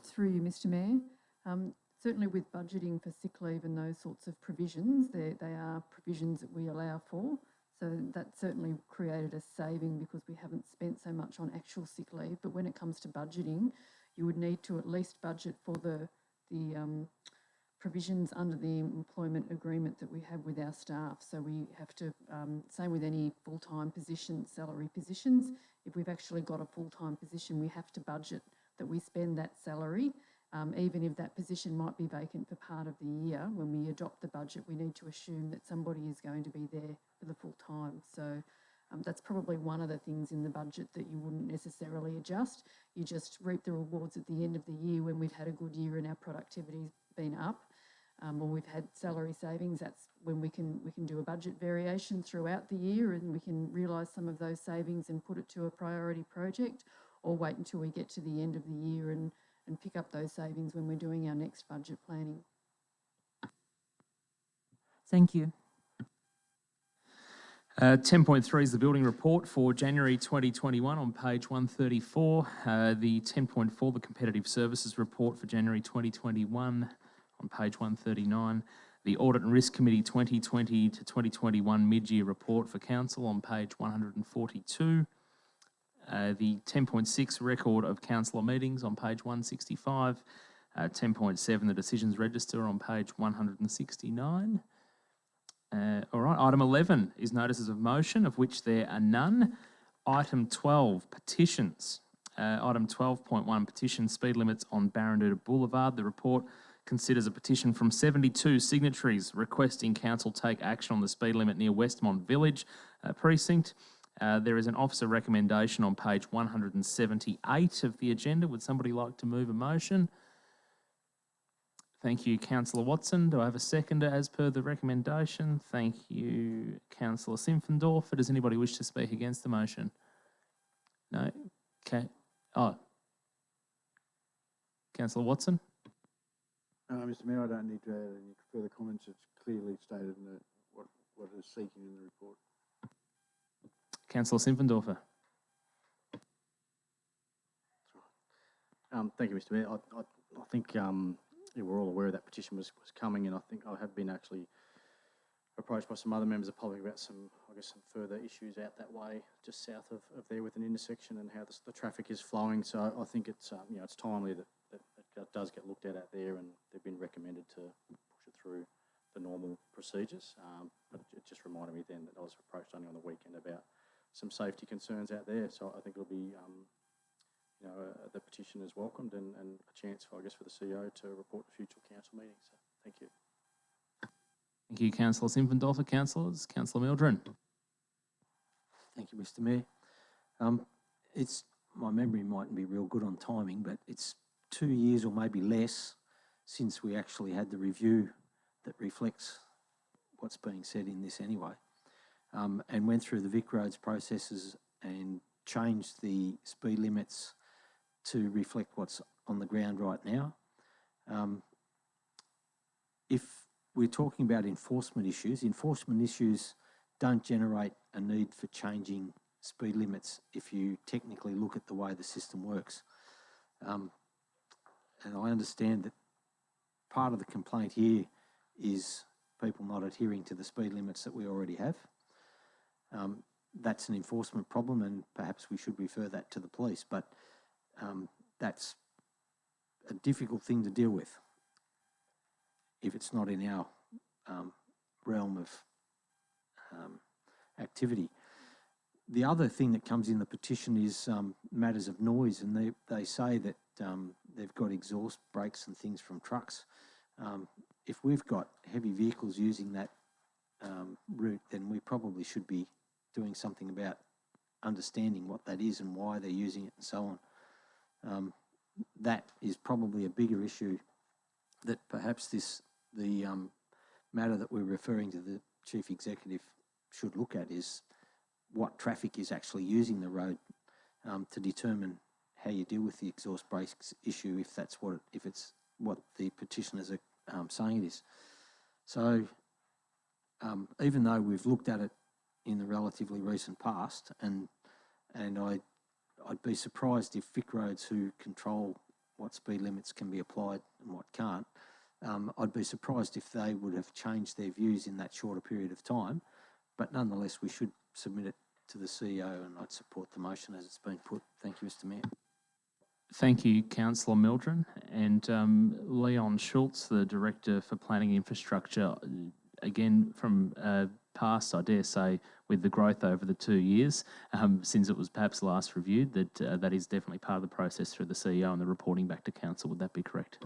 Through you, Mr. Mayor. Certainly with budgeting for sick leave and those sorts of provisions, they are provisions that we allow for. So that certainly created a saving because we haven't spent so much on actual sick leave. But when it comes to budgeting, you would need to at least budget for the provisions under the employment agreement that we have with our staff. So we have to, same with any full-time position, salary positions, if we've actually got a full-time position, we have to budget that we spend that salary. Even if that position might be vacant for part of the year, when we adopt the budget, we need to assume that somebody is going to be there for the full time. So that's probably one of the things in the budget that you wouldn't necessarily adjust. You just reap the rewards at the end of the year when we've had a good year and our productivity's been up, or we've had salary savings. That's when we can do a budget variation throughout the year and we can realise some of those savings and put it to a priority project, or wait until we get to the end of the year and pick up those savings when we're doing our next budget planning. Thank you. 10.3 is the building report for January 2021 on page 134. The 10.4, the competitive services report for January 2021 on page 139. The Audit and Risk Committee 2020 to 2021 mid-year report for Council on page 142. The 10.6 record of councillor meetings on page 165. 10.7 the decisions register on page 169. All right, item 11 is notices of motion, of which there are none. Item 12, petitions. Item 12.1, petition speed limits on Baranduda Boulevard. The report considers a petition from 72 signatories requesting council take action on the speed limit near Westmont Village precinct. There is an officer recommendation on page 178 of the agenda. Would somebody like to move a motion? Thank you, Councillor Watson. Do I have a seconder as per the recommendation? Thank you, Councillor Simpfendorfer. Does anybody wish to speak against the motion? No? Okay. Oh. Councillor Watson? Mr Mayor, I don't need to add any further comments. It's clearly stated in what is seeking in the report. Councillor Simpfendorfer. Thank you, Mr Mayor. I think yeah, we're all aware that petition was coming, and I think I have been actually approached by some other members of the public about some further issues out that way, just south of there with an intersection and how the traffic is flowing. So I think it's it's timely that does get looked at out there, and they've been recommended to push it through the normal procedures. But it just reminded me then that I was approached only on the weekend about some safety concerns out there. So I think it'll be the petition is welcomed and a chance for the CEO to report to future council meetings. So thank you. Thank you, Councillor Simpfendorfer. Councillors, Councillor Mildren. Thank you, Mr Mayor. It's my memory mightn't be real good on timing, but it's 2 years or maybe less since we actually had the review that reflects what's being said in this anyway, and went through the Vic Roads processes and changed the speed limits to reflect what's on the ground right now. If we're talking about enforcement issues don't generate a need for changing speed limits if you technically look at the way the system works. And I understand that part of the complaint here is people not adhering to the speed limits that we already have. That's an enforcement problem, and perhaps we should refer that to the police, but that's a difficult thing to deal with if it's not in our realm of activity. The other thing that comes in the petition is matters of noise, and they say that they've got exhaust brakes and things from trucks. If we've got heavy vehicles using that route, then we probably should be doing something about understanding what that is and why they're using it and so on. That is probably a bigger issue that perhaps the matter that we're referring to the Chief Executive should look at is what traffic is actually using the road to determine how you deal with the exhaust brakes issue, if it's what the petitioners are saying it is. So even though we've looked at it in the relatively recent past, and I'd be surprised if Vic Roads, who control what speed limits can be applied and what can't, I'd be surprised if they would have changed their views in that shorter period of time. But nonetheless, we should submit it to the CEO, and I'd support the motion as it's been put. Thank you, Mr Mayor. Thank you, Councillor Mildren. And Leon Schultz, the Director for Planning Infrastructure, again, from past, I dare say, with the growth over the 2 years, since it was perhaps last reviewed, that is definitely part of the process through the CEO and the reporting back to Council. Would that be correct?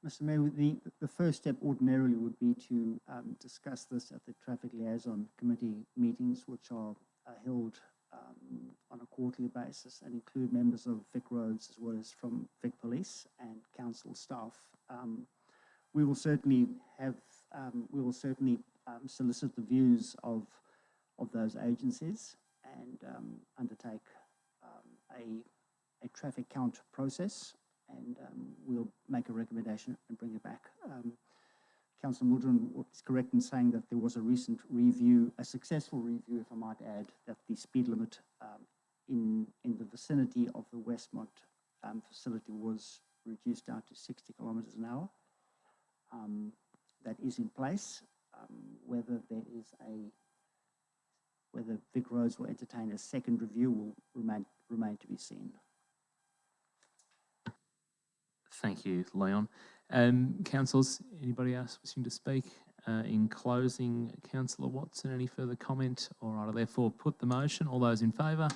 Mr Mayor, the first step ordinarily would be to discuss this at the Traffic Liaison Committee meetings, which are held on a quarterly basis and include members of Vic Roads as well as from Vic Police and Council staff. We will certainly solicit the views of those agencies and undertake a traffic count process, and we'll make a recommendation and bring it back. Councillor Mildren is correct in saying that there was a recent review, a successful review, if I might add, that the speed limit in the vicinity of the Westmont facility was reduced down to 60 kilometres an hour. That is in place. Whether Vic Roads will entertain a second review will remain to be seen. Thank you, Leon. Councillors, anybody else wishing to speak? In closing, Councillor Watson, any further comment? All right, I therefore put the motion. All those in favour?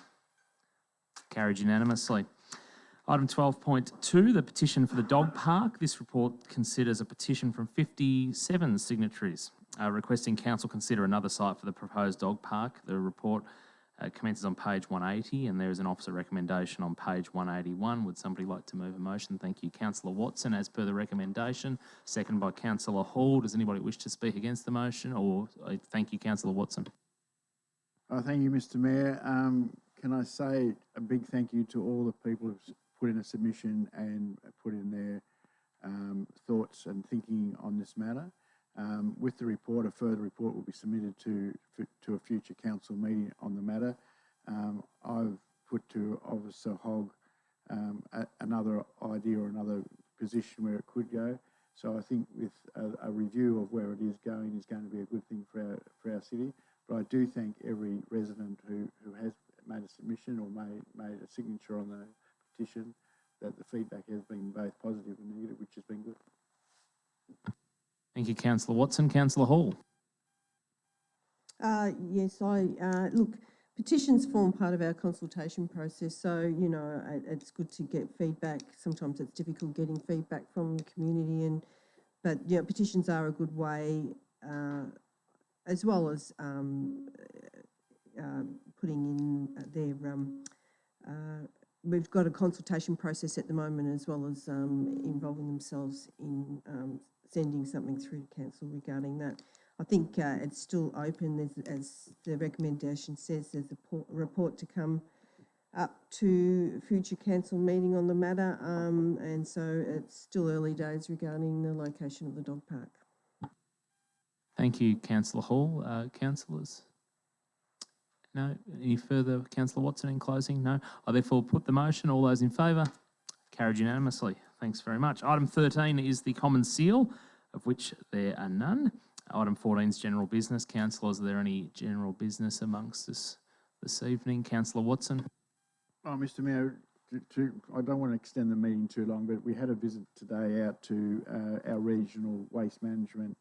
Carried unanimously. Item 12.2, the petition for the dog park. This report considers a petition from 57 signatories requesting council consider another site for the proposed dog park. The report commences on page 180 and there is an officer recommendation on page 181. Would somebody like to move a motion? Thank you, Councillor Watson, as per the recommendation. Second by Councillor Hall. Does anybody wish to speak against the motion? Or thank you, Councillor Watson. Thank you, Mr. Mayor. Can I say a big thank you to all the people who've put in a submission and put in their thoughts and thinking on this matter. With the report, a further report will be submitted to a future council meeting on the matter. I've put to Officer Hogg another idea or another position where it could go. So I think with a review of where it is going to be a good thing for our city. But I do thank every resident who has made a submission or made a signature on the petition, that the feedback has been both positive and negative, which has been good. Thank you, Councillor Watson. Councillor Hall. Yes, look, petitions form part of our consultation process, so, you know, it's good to get feedback. Sometimes it's difficult getting feedback from the community, but, you know, petitions are a good way, as well as putting in their, we've got a consultation process at the moment, as well as involving themselves in sending something through to council regarding that. I think it's still open. As the recommendation says, there's a report to come up to future council meeting on the matter, and so it's still early days regarding the location of the dog park. Thank you, Councillor Hall. Councillors? No? Any further? Councillor Watson in closing? No? I therefore put the motion. All those in favour? Carried unanimously. Thanks very much. Item 13 is the common seal, of which there are none. Item 14 is general business. Councillors, are there any general business amongst us this evening? Councillor Watson. Oh, Mr. Mayor, I don't want to extend the meeting too long, but we had a visit today out to our regional waste management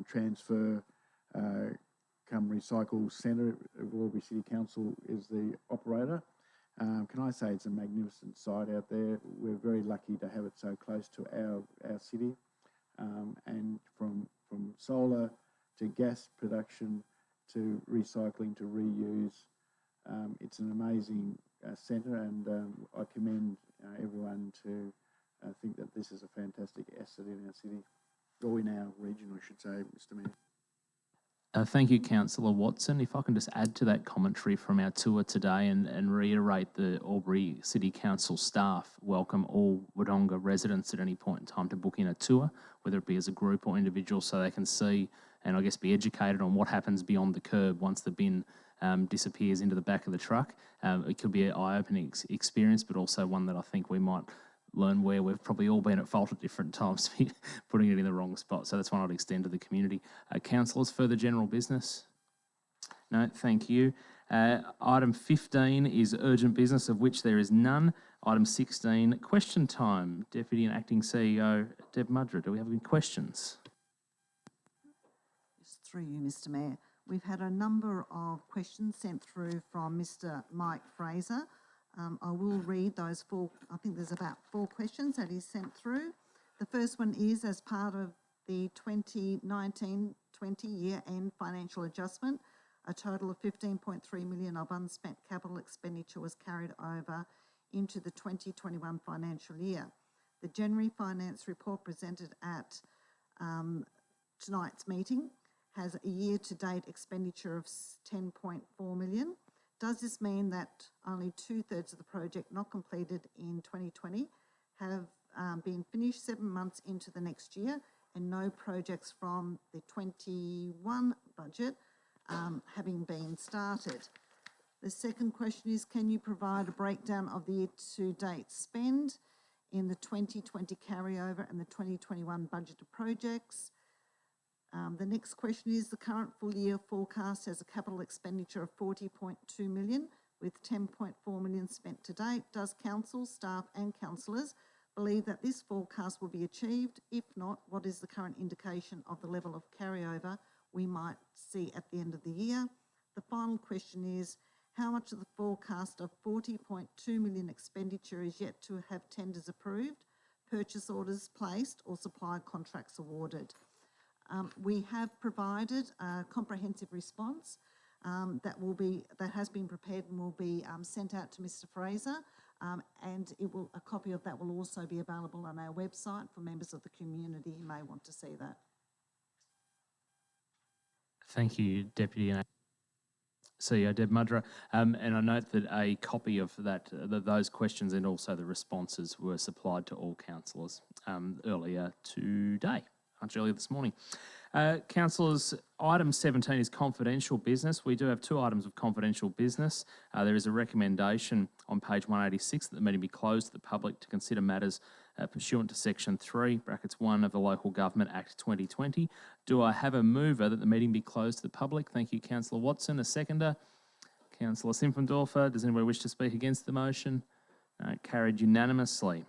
transfer come recycle centre. Albury City Council is the operator. Can I say it's a magnificent site out there? We're very lucky to have it so close to our city, and from solar to gas production to recycling to reuse. It's an amazing centre, and I commend everyone to think that this is a fantastic asset in our city, or in our region, I should say, Mr. Mayor. Thank you, Councillor Watson. If I can just add to that commentary from our tour today and reiterate the Albury City Council staff welcome all Wodonga residents at any point in time to book in a tour, whether it be as a group or individual, so they can see and I guess be educated on what happens beyond the curb once the bin disappears into the back of the truck. It could be an eye-opening experience, but also one that I think we might learn where we've probably all been at fault at different times, putting it in the wrong spot. So that's one I'd extend to the community. Councillors, further general business? No, thank you. Item 15 is urgent business, of which there is none. Item 16, question time. Deputy and Acting CEO, Deb Mudra, do we have any questions? Just through you, Mr. Mayor. We've had a number of questions sent through from Mr. Mike Fraser. I will read those four. I think there's about 4 questions that he's sent through. The first one is, as part of the 2019-20 year-end financial adjustment, a total of 15.3 million of unspent capital expenditure was carried over into the 2021 financial year. The January finance report presented at tonight's meeting has a year-to-date expenditure of 10.4 million. Does this mean that only 2/3 of the project not completed in 2020 have been finished 7 months into the next year, and no projects from the 21 budget having been started. The second question is, can you provide a breakdown of the year-to-date spend in the 2020 carryover and the 2021 budgeted projects? The next question is, the current full year forecast has a capital expenditure of 40.2 million with 10.4 million spent to date. Does council, staff and councillors believe that this forecast will be achieved? If not, what is the current indication of the level of carryover we might see at the end of the year? The final question is, how much of the forecast of 40.2 million expenditure is yet to have tenders approved, purchase orders placed or supply contracts awarded? We have provided a comprehensive response that has been prepared and will be sent out to Mr. Fraser, and a copy of that will also be available on our website for members of the community who may want to see that. Thank you, Deputy CEO Deb Mudra. And I note that a copy of those questions and also the responses were supplied to all councillors earlier today, much earlier this morning. Councillors, item 17 is confidential business. We do have 2 items of confidential business. There is a recommendation on page 186 that the meeting be closed to the public to consider matters pursuant to section 3, brackets 1 of the Local Government Act 2020. Do I have a mover that the meeting be closed to the public? Thank you, Councillor Watson. A seconder? Councillor Simpfendorfer. Does anybody wish to speak against the motion? Carried unanimously.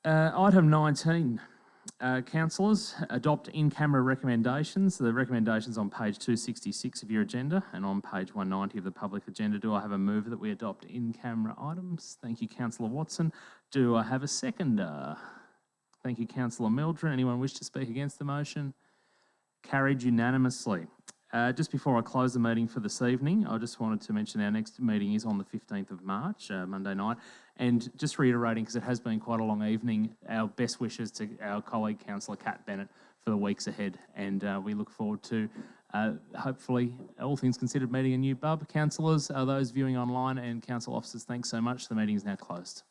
Item 19, councillors, adopt in-camera recommendations. The recommendations on page 266 of your agenda and on page 190 of the public agenda. Do I have a move that we adopt in-camera items? Thank you, Councillor Watson. Do I have a seconder? Thank you, Councillor Mildren. Anyone wish to speak against the motion? Carried unanimously. Just before I close the meeting for this evening, I just wanted to mention our next meeting is on the 15th of March, Monday night. And just reiterating, because it has been quite a long evening, our best wishes to our colleague, Councillor Kat Bennett, for the weeks ahead. And we look forward to, hopefully, all things considered, meeting a new bub. Councillors, those viewing online and council officers, thanks so much. The meeting is now closed.